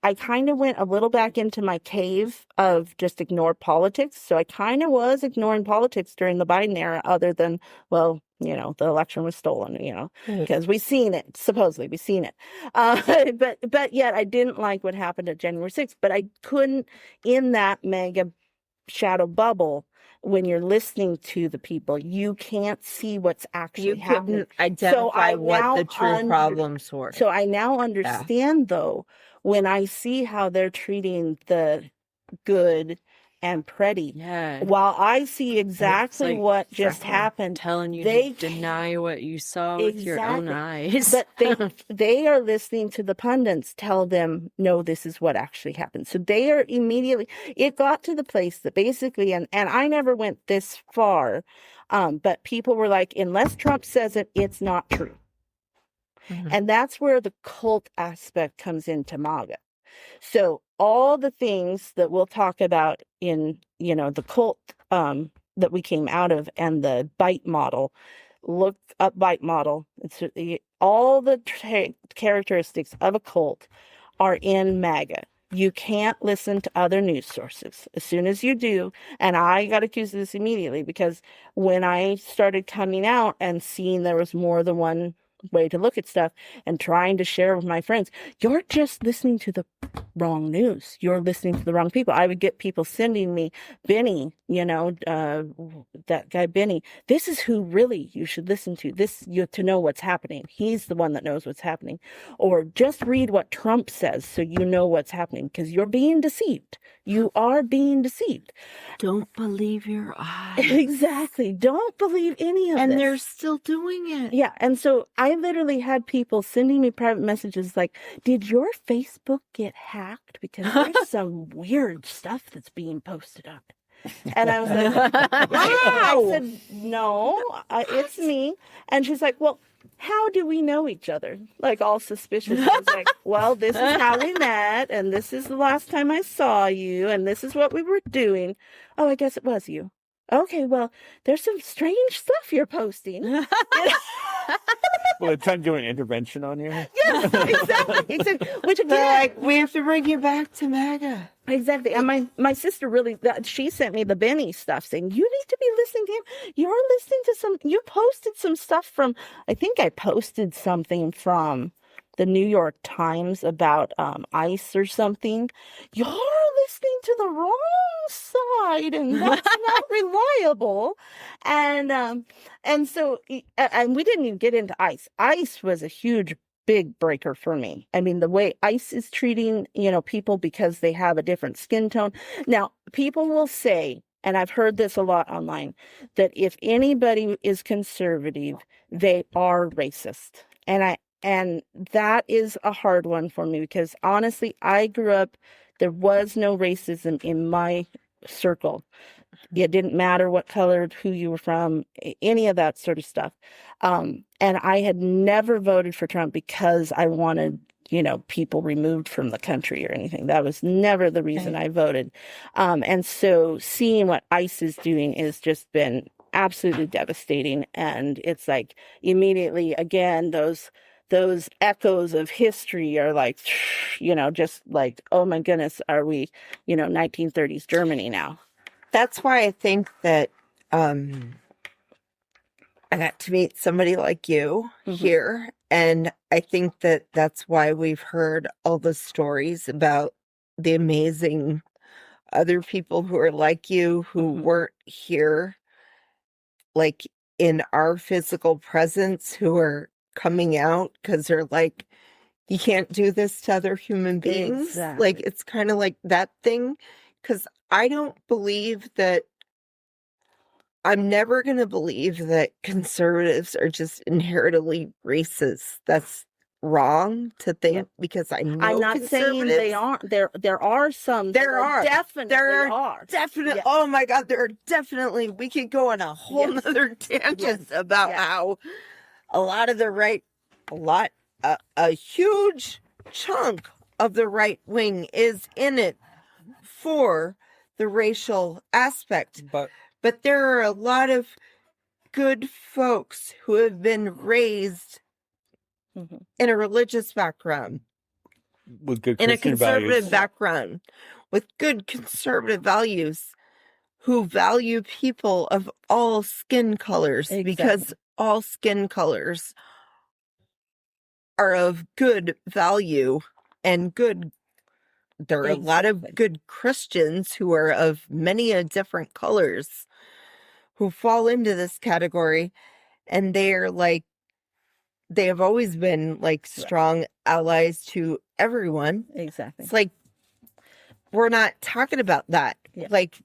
I kind of went a little back into my cave of just ignore politics. So I kind of was ignoring politics during the Biden era, other than, well, the election was stolen, because we've seen it, supposedly we've seen it. But yet I didn't like what happened at January 6th, but I couldn't, in that mega shadow bubble, when you're listening to the people, you can't see what's actually You happening. couldn't identify what now the true problems were. So I now understand, though, when I see how they're treating the good and pretty, Yeah. while I see exactly like what just happened, telling you they to deny what you saw with your own eyes. But they are listening to the pundits tell them, no, this is what actually happened. So they are immediately, it got to the place that basically, and I never went this far, but people were like, unless Trump says it, it's not true. Mhm. And that's where the cult aspect comes into MAGA. So all the things that we'll talk about in, the cult that we came out of, and the bite model, look up bite model. All the characteristics of a cult are in MAGA. You can't listen to other news sources. As soon as you do, and I got accused of this immediately, because when I started coming out and seeing there was more than one way to look at stuff and trying to share with my friends, you're just listening to the wrong news. You're listening to the wrong people. I would get people sending me, Benny, that guy Benny, this is who really you should listen to. To know what's happening. He's the one that knows what's happening. Or just read what Trump says so you know what's happening, because you're being deceived. You are being deceived. Don't believe your eyes. Exactly. Don't believe any of this. And they're still doing it. Yeah. And so I literally had people sending me private messages like, did your Facebook get hacked? Because there's some weird stuff that's being posted on it. And I was like, I said, no, it's me. And she's like, well, how do we know each other? Like, all suspicious. I was like, well, this is how we met, and this is the last time I saw you, and this is what we were doing. Oh, I guess it was you. Okay, well, there's some strange stuff you're posting. Well, it's time to do an intervention on you. Yes, exactly. Which again, They're like, we have to bring you back to MAGA. exactly. And my sister really, she sent me the Benny stuff saying, you need to be listening to him. You're listening to you posted some stuff from, I think I posted something from the New York Times about ICE or something. You're listening to the wrong side, and that's not reliable. And so, and we didn't even get into ICE. ICE was a huge, big breaker for me. I mean, the way ICE is treating, people because they have a different skin tone. Now, people will say, and I've heard this a lot online, that if anybody is conservative, they are racist. And that is a hard one for me, because honestly, I grew up, there was no racism in my circle. It didn't matter what color, who you were from, any of that sort of stuff. And I had never voted for Trump because I wanted, people removed from the country or anything. That was never the reason I voted. And so seeing what ICE is doing has just been absolutely devastating. And it's like immediately, again, those echoes of history are like, just like, oh my goodness, are we, 1930s Germany now? That's why I think that I got to meet somebody like you here. And I think that that's why we've heard all the stories about the amazing other people who are like you, who weren't here, like in our physical presence, who are coming out because they're like, you can't do this to other human beings. Exactly. Like, it's kind of like that thing. Because I don't believe that, I'm never going to believe that conservatives are just inherently racist. That's wrong to think, because I know I'm not saying they aren't. There are some. There are. Definitely There are. Definitely. Yes. Oh my God. There are definitely. We could go on a whole nother tangent about how a lot of the right, a huge chunk of the right wing is in it for the racial aspect. But there are a lot of good folks who have been raised in a religious background with good in a Christian conservative values. background with good conservative values who value people of all skin colors because all skin colors are of good value and good. There are a lot of good Christians who are of many different colors who fall into this category, and they're like, they have always been like strong allies to everyone. Exactly. It's like, we're not talking about that. Yeah. Like,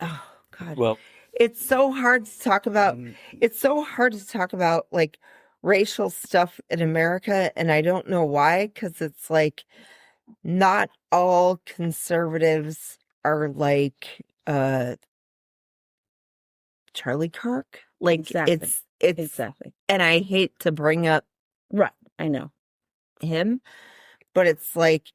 oh God. Well, It's so hard to talk about. It's so hard to talk about like racial stuff in America. And I don't know why, because it's like not all conservatives are like Charlie Kirk. Like Exactly. it's Exactly. and I hate to bring up Right. I know. him, but it's like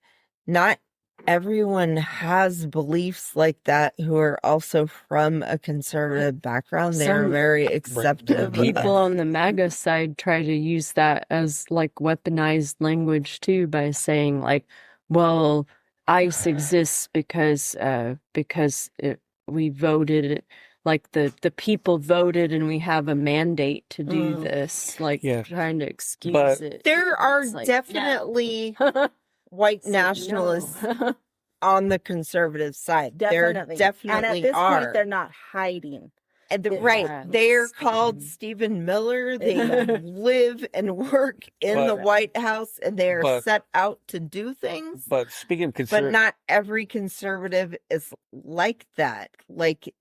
not everyone has beliefs like that who are also from a conservative background. They're Some very acceptive. people on the MAGA side try to use that as like weaponized language too, by saying like, well, ICE exists because we voted, like the people voted and we have a mandate to do this, like Yeah. trying to excuse But- it. There are It's like, definitely white no. nationalists on the conservative side. Definitely. There And definitely at this are. point, they're not hiding. And Yeah. right. They're called Stephen Miller. They live and work in the But- White House, and they are but- set out to do things. But speaking of But conservative, not every conservative is like that. Like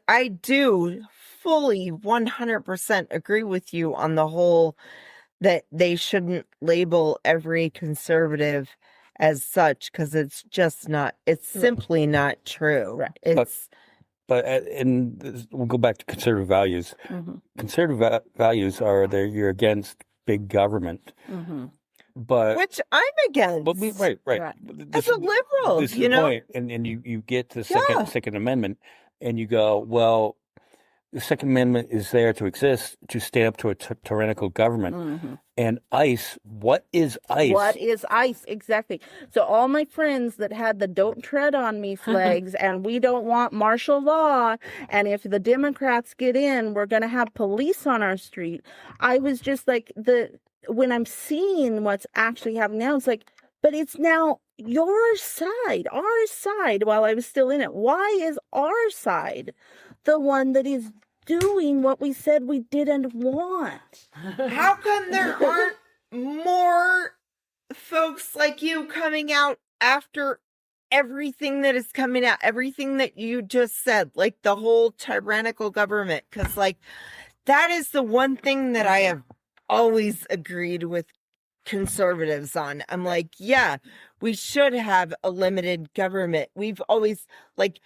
I do fully 100% agree with you on the whole that they shouldn't label every conservative as such, because it's just not, it's simply not true. Right. It's we'll go back to conservative values. Mhm. Conservative values are that you're against big government, Mhm. but which I'm against. but right. Right. As a liberal, This is you the know. point. And you get to the Yeah. Second Amendment, and you go, well, the Second Amendment is there to exist to stand up to a tyrannical government. Mhm. And ICE, what is ICE? What is ICE? Exactly. So all my friends that had the "Don't Tread on Me" flags and we don't want martial law, and if the Democrats get in, we're going to have police on our street. I was just like, when I'm seeing what's actually happening now, it's like, but it's now your side, our side, while I was still in it. Why is our side the one that is doing what we said we didn't want? How come there aren't more folks like you coming out after everything that is coming out, everything that you just said, like the whole tyrannical government? Because, like, that is the one thing that I have always agreed with conservatives on. I'm like, yeah, we should have a limited government. We've always, like,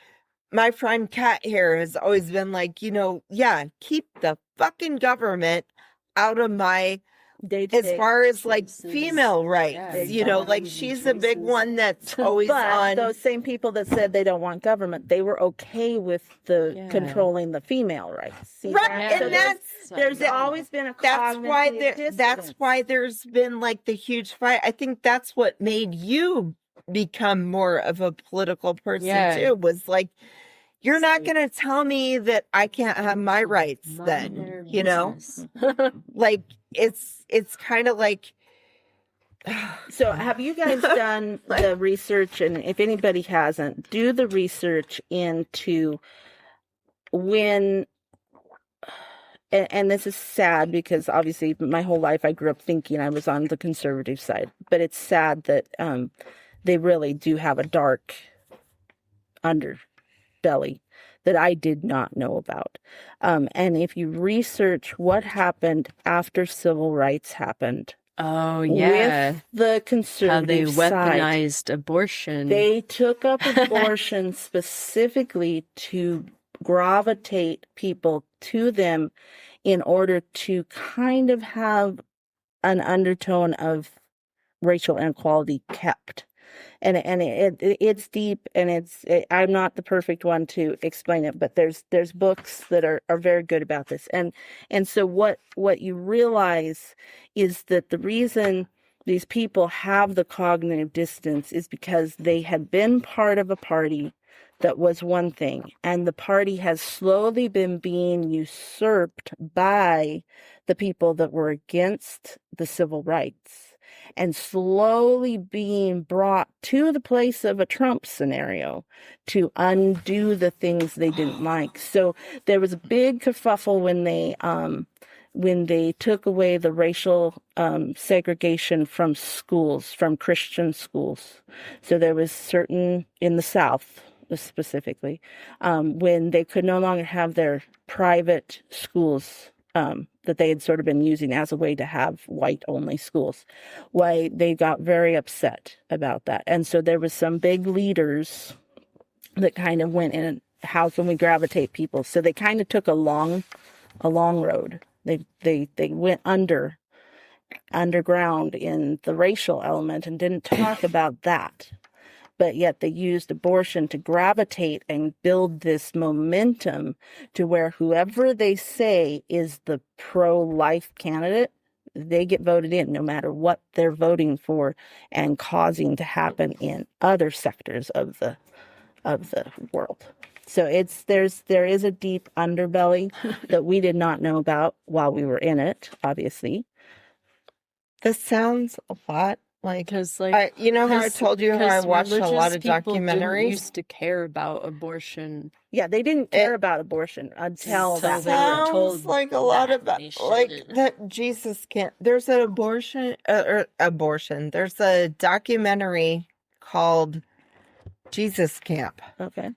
my friend Kat here has always been like, yeah, keep the fucking government out of my, as far as like choices. female rights, Yeah, like she's a big one that's always But on. those same people that said they don't want government, they were okay with the controlling the female rights. See Right, that? and So there's always been a that's why cognitive that's dissonance. why there's been like the huge fight. I think that's what made you become more of a political person too, was like, you're not going to tell me that I can't have my rights then, like it's kind of like. So have you guys done the research? And if anybody hasn't, do the research into when, and this is sad because obviously my whole life I grew up thinking I was on the conservative side, but it's sad that they really do have a dark underbelly that I did not know about. And if you research what happened after civil rights happened, Oh yeah, with the how they conservative side, weaponized abortion. they took up abortion specifically to gravitate people to them in order to kind of have an undertone of racial inequality kept. It's deep, and I'm not the perfect one to explain it, but there's books that are very good about this. And so what you realize is that the reason these people have the cognitive distance is because they had been part of a party that was one thing, and the party has slowly been being usurped by the people that were against the civil rights, and slowly being brought to the place of a Trump scenario to undo the things they didn't like. So there was a big kerfuffle when they took away the racial segregation from schools, from Christian schools. So there was certain, in the South specifically, when they could no longer have their private schools that they had sort of been using as a way to have white-only schools. Why they got very upset about that. And so there was some big leaders that kind of went in, how can we gravitate people? So they kind of took a long road. They went underground in the racial element and didn't talk about that. But yet they used abortion to gravitate and build this momentum to where whoever they say is the pro-life candidate, they get voted in no matter what they're voting for, and causing to happen in other sectors of the world. So there is a deep underbelly that we did not know about while we were in it, obviously. This sounds a lot like, Because like you know how I told you how I watched a lot of religious people didn't documentaries? used to care about abortion. Yeah, they didn't care about abortion until that. they were Sounds told like a lot that about they like shouldn't. that Jesus can't. There's an abortion. There's a documentary called Jesus Camp Okay.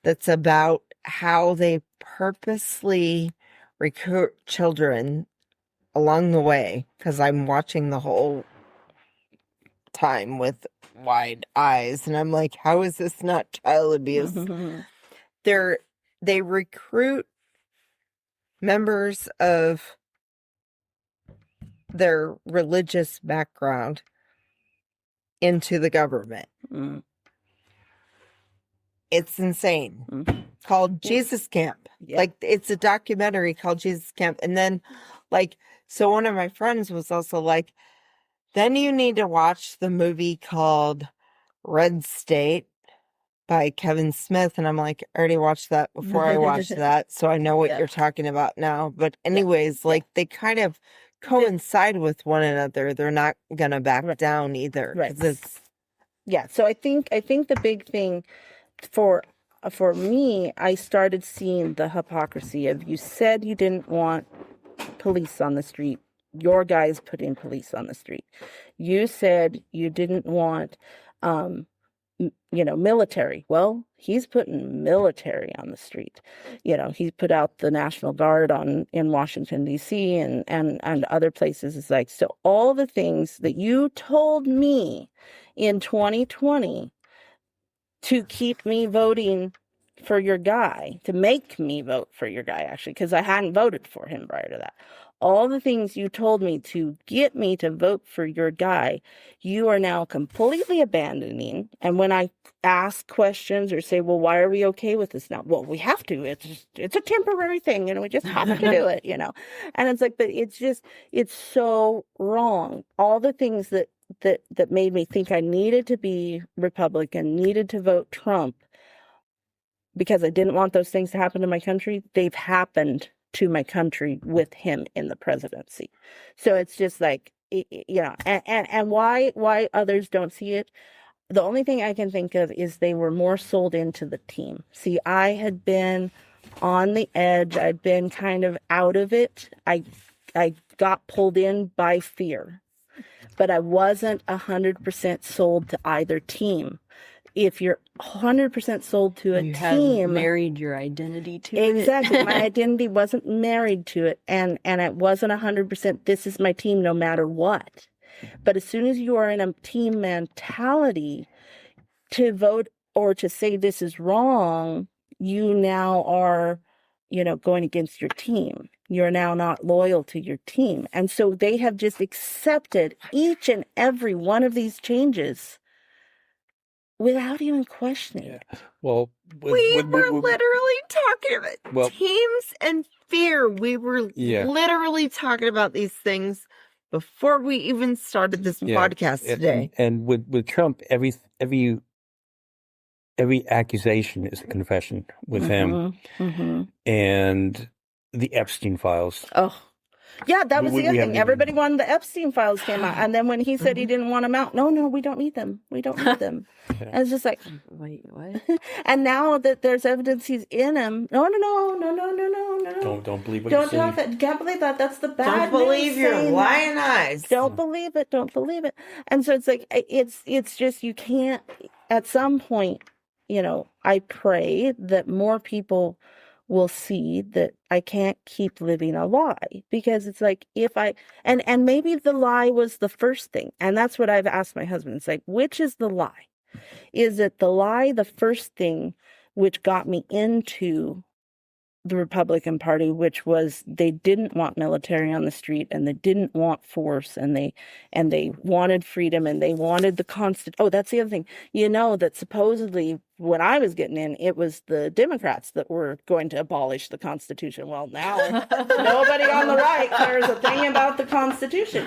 that's about how they purposely recruit children along the way, because I'm watching the whole time with wide eyes, and I'm like, how is this not child abuse? They recruit members of their religious background into the government. Mm. It's insane. Mhm. Called Jesus Camp. Yeah. Like, it's a documentary called Jesus Camp. And then, like, so one of my friends was also like, then you need to watch the movie called Red State by Kevin Smith. And I'm like, I already watched that before I watched that, so I know what Yeah. you're talking about now. But anyways, like, they kind of coincide with one another. They're not gonna back Right. down either. 'Cause Right. it's Yeah. So I think the big thing for me, I started seeing the hypocrisy of, you said you didn't want police on the street. Your guys put in police on the street. You said you didn't want, military. Well, he's putting military on the street. He put out the National Guard in Washington, D.C. and other places. It's like, so all the things that you told me in 2020 to keep me voting for your guy, to make me vote for your guy, actually, because I hadn't voted for him prior to that. All the things you told me to get me to vote for your guy, you are now completely abandoning. And when I ask questions or say, well, why are we okay with this now? Well, we have to. It's a temporary thing, we just have to do it, And it's like, but it's so wrong. All the things that made me think I needed to be Republican, needed to vote Trump, because I didn't want those things to happen to my country, they've happened to my country with him in the presidency. So it's just like, and why others don't see it. The only thing I can think of is they were more sold into the team. See, I had been on the edge. I'd been kind of out of it. I got pulled in by fear, but I wasn't 100% sold to either team. If you're 100% sold to a You team, hadn't married your identity to it. exactly, my identity wasn't married to it, and it wasn't 100%. This is my team, no matter what. But as soon as you are in a team mentality, to vote or to say this is wrong, you now are, going against your team. You're now not loyal to your team, and so they have just accepted each and every one of these changes without even questioning it. Well, We were literally talking about Well- teams and fear. We were Yeah. literally talking about these things before we even started this podcast today. And with Trump, every accusation is a confession with him, and the Epstein files. Oh, yeah, that was We the other haven't thing. even- Everybody wanted the Epstein files came out, and then when he said he didn't want them out, no, we don't need them. We don't need them. And it's just like, Wait, what? and now that there's evidence he's in them, no. Don't believe what Don't you see. talk that. Can't believe that. That's the bad. Don't believe news your saying that. lying eyes. Don't believe it. Don't believe it. And so it's like it's just you can't. At some point, I pray that more people will see that I can't keep living a lie, because it's like if I and maybe the lie was the first thing, and that's what I've asked my husband. It's like, which is the lie? Is it the lie, the first thing, which got me into the Republican Party, which was they didn't want military on the street, and they didn't want force, and they wanted freedom, and they wanted the constant. Oh, that's the other thing. That supposedly when I was getting in, it was the Democrats that were going to abolish the Constitution. Well, now nobody on the right cares a thing about the Constitution.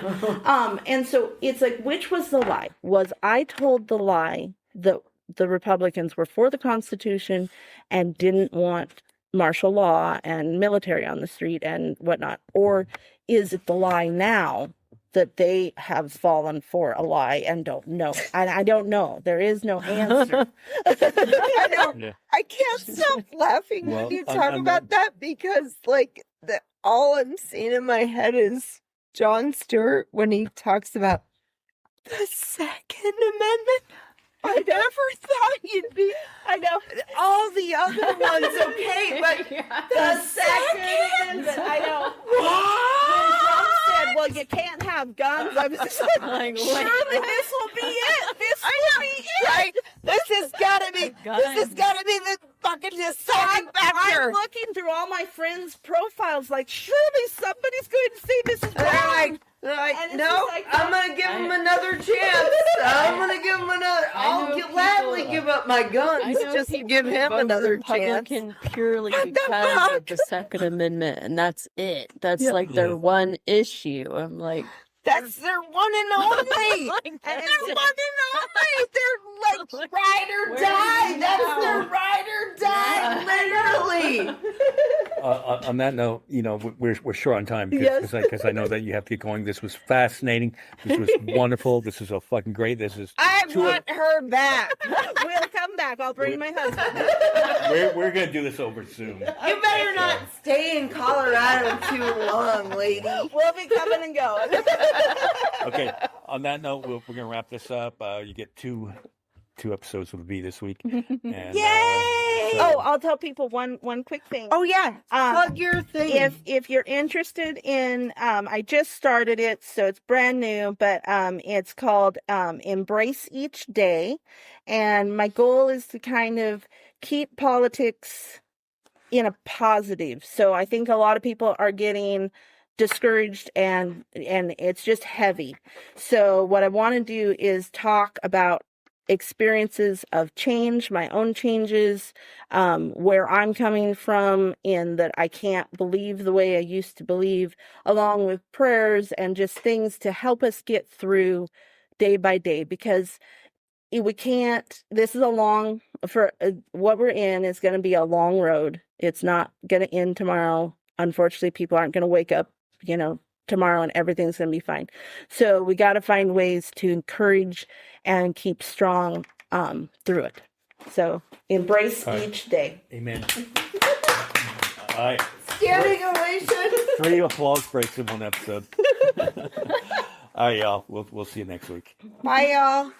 And so it's like, which was the lie? Was I told the lie that the Republicans were for the Constitution and didn't want martial law and military on the street and whatnot? Or is it the lie now that they have fallen for a lie and don't know? And I don't know. There is no answer. I know. Yeah. I can't stop laughing Well, when you I'm- talk I'm about not- that, because all I'm seeing in my head is Jon Stewart when he talks about the Second Amendment. I never thought you'd be. I know. All the other ones, okay, but the Second Amendment. I know. When Trump said, well, you can't have guns, I was just like, surely this will be it. This will be it. Right? This has got to be the fucking deciding factor. I'm looking through all my friends' profiles like, surely somebody's going to say this is wrong. And it's No, just like, I'm gonna give him another chance. I'm gonna give him another. I'll know gladly people- give up my guns I know just to people give who him vote another chance. Republican purely What the because fuck? of the Second Amendment, and that's it. That's Yeah. like their one issue. I'm like, That's their one and only. Like, Their that's one it. and only. They're like ride or Where die. do you That's go? their ride or die, literally. On that note, we're short on time Yes. because I know that you have to get going. This was fascinating. This was wonderful. This is fucking great. This is I want her back. we'll come back. I'll bring my husband. we're gonna do this over Zoom. You better not stay in Colorado too long, lady. We'll be coming and going. Okay. On that note, we're gonna wrap this up. You get two episodes with me this week. And, Yay! Oh, I'll tell people one quick thing. Oh yeah, Um, plug your thing. If you're interested in, I just started it, so it's brand new, but it's called Embrace Each Day, and my goal is to kind of keep politics in a positive. So I think a lot of people are getting discouraged and it's just heavy. So what I want to do is talk about experiences of change, my own changes, where I'm coming from, in that I can't believe the way I used to believe, along with prayers and just things to help us get through day by day, because we can't, this is what we're in is going to be a long road. It's not going to end tomorrow. Unfortunately, people aren't going to wake up, tomorrow and everything's going to be fine. So we got to find ways to encourage and keep strong through it. So embrace All right. each day. Amen. All right. Standing ovation. 3 applause breaks in one episode. All right, y'all. We'll see you next week. Bye, y'all.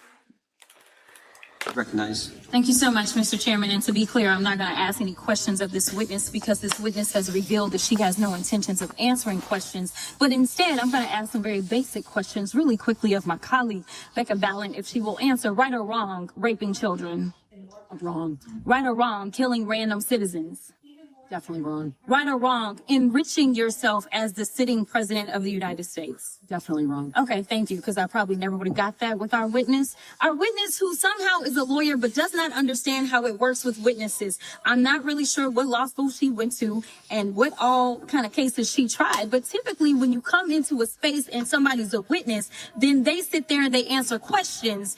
Recognize. Thank you so much, Mr. Chairman. And to be clear, I'm not going to ask any questions of this witness because this witness has revealed that she has no intentions of answering questions. But instead, I'm going to ask some very basic questions really quickly of my colleague, Becca Ballin, if she will answer right or wrong, raping children. Wrong. Right or wrong, killing random citizens. Definitely wrong. Right or wrong, enriching yourself as the sitting president of the United States? Definitely wrong. Okay, thank you, because I probably never would have got that with our witness. Our witness who somehow is a lawyer but does not understand how it works with witnesses. I'm not really sure what law school she went to and what all kind of cases she tried, but typically when you come into a space and somebody's a witness, then they sit there and they answer questions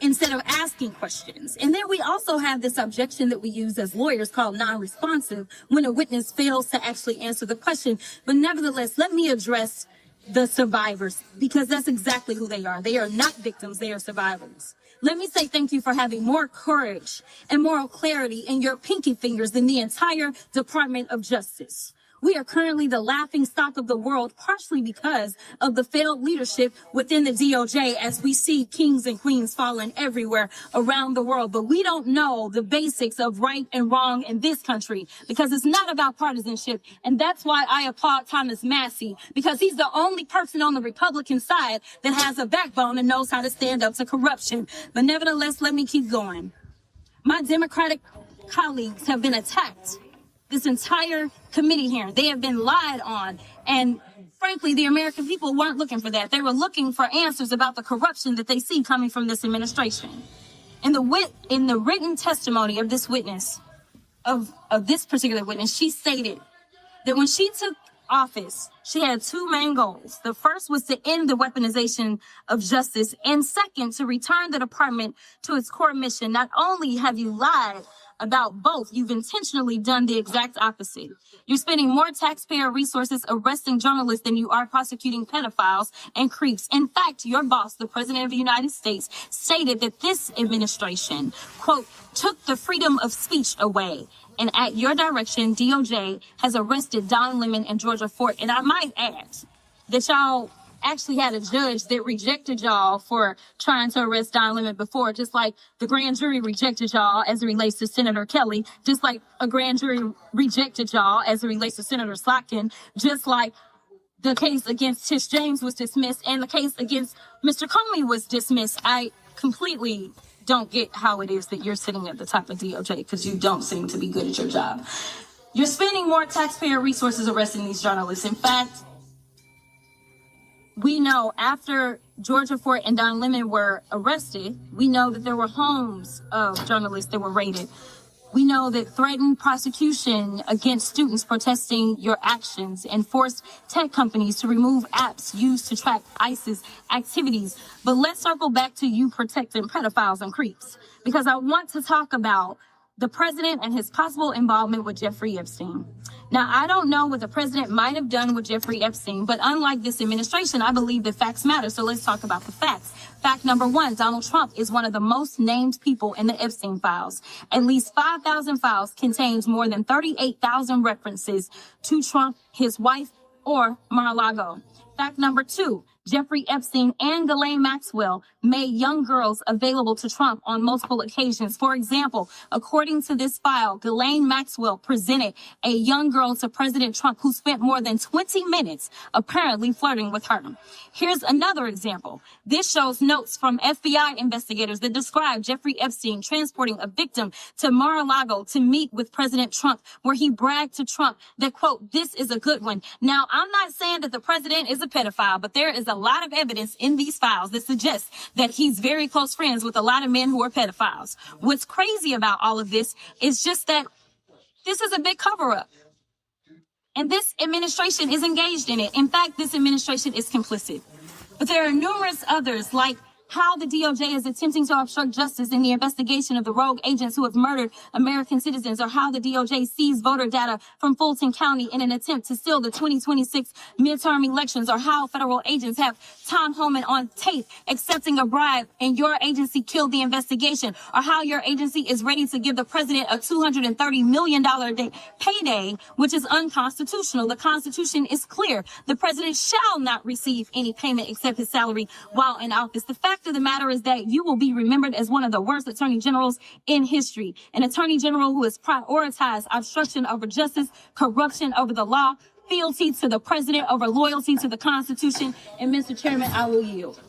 instead of asking questions. And then we also have this objection that we use as lawyers called non-responsive, when a witness fails to actually answer the question. But nevertheless, let me address the survivors, because that's exactly who they are. They are not victims, they are survivors. Let me say thank you for having more courage and moral clarity in your pinky fingers than the entire Department of Justice. We are currently the laughing stock of the world, partially because of the failed leadership within the DOJ, as we see kings and queens falling everywhere around the world. But we don't know the basics of right and wrong in this country, because it's not about partisanship. And that's why I applaud Thomas Massie, because he's the only person on the Republican side that has a backbone and knows how to stand up to corruption. But nevertheless, let me keep going. My Democratic colleagues have been attacked. This entire committee here, they have been lied on. And frankly, the American people weren't looking for that. They were looking for answers about the corruption that they see coming from this administration. In the written testimony of this witness, of this particular witness, she stated that when she took office, she had two main goals. The first was to end the weaponization of justice, and second, to return the department to its core mission. Not only have you lied about both, you've intentionally done the exact opposite. You're spending more taxpayer resources arresting journalists than you are prosecuting pedophiles and creeps. In fact, your boss, the President of the United States, stated that this administration, quote, took the freedom of speech away. And at your direction, DOJ has arrested Don Lemon and Georgia Fort. And I might add that y'all actually had a judge that rejected y'all for trying to arrest Don Lemon before, just like the grand jury rejected y'all as it relates to Senator Kelly, just like a grand jury rejected y'all as it relates to Senator Slotkin, just like the case against Tish James was dismissed and the case against Mr. Comey was dismissed. I completely don't get how it is that you're sitting at the top of DOJ, because you don't seem to be good at your job. You're spending more taxpayer resources arresting these journalists. In fact, we know after Georgia Fort and Don Lemon were arrested, we know that there were homes of journalists that were raided. We know that threatened prosecution against students protesting your actions and forced tech companies to remove apps used to track ISIS activities. But let's circle back to you protecting pedophiles and creeps, because I want to talk about the president and his possible involvement with Jeffrey Epstein. Now, I don't know what the president might have done with Jeffrey Epstein, but unlike this administration, I believe that facts matter. So let's talk about the facts. Fact number one, Donald Trump is one of the most named people in the Epstein files. At least 5,000 files contains more than 38,000 references to Trump, his wife, or Mar-a-Lago. Fact number two, Jeffrey Epstein and Ghislaine Maxwell made young girls available to Trump on multiple occasions. For example, according to this file, Ghislaine Maxwell presented a young girl to President Trump who spent more than 20 minutes apparently flirting with her. Here's another example. This shows notes from FBI investigators that describe Jeffrey Epstein transporting a victim to Mar-a-Lago to meet with President Trump, where he bragged to Trump that, quote, this is a good one. Now, I'm not saying that the president is a pedophile, but there is a lot of evidence in these files that suggests that he's very close friends with a lot of men who are pedophiles. What's crazy about all of this is just that this is a big cover-up. And this administration is engaged in it. In fact, this administration is complicit. But there are numerous others, like how the DOJ is attempting to obstruct justice in the investigation of the rogue agents who have murdered American citizens, or how the DOJ seized voter data from Fulton County in an attempt to steal the 2026 midterm elections, or how federal agents have Tom Homan on tape accepting a bribe and your agency killed the investigation, or how your agency is ready to give the president a $230 million payday, which is unconstitutional. The Constitution is clear. The president shall not receive any payment except his salary while in office. The fact of the matter is that you will be remembered as one of the worst attorney generals in history. An attorney general who has prioritized obstruction over justice, corruption over the law, fealty to the president over loyalty to the Constitution. And Mr. Chairman, I will yield.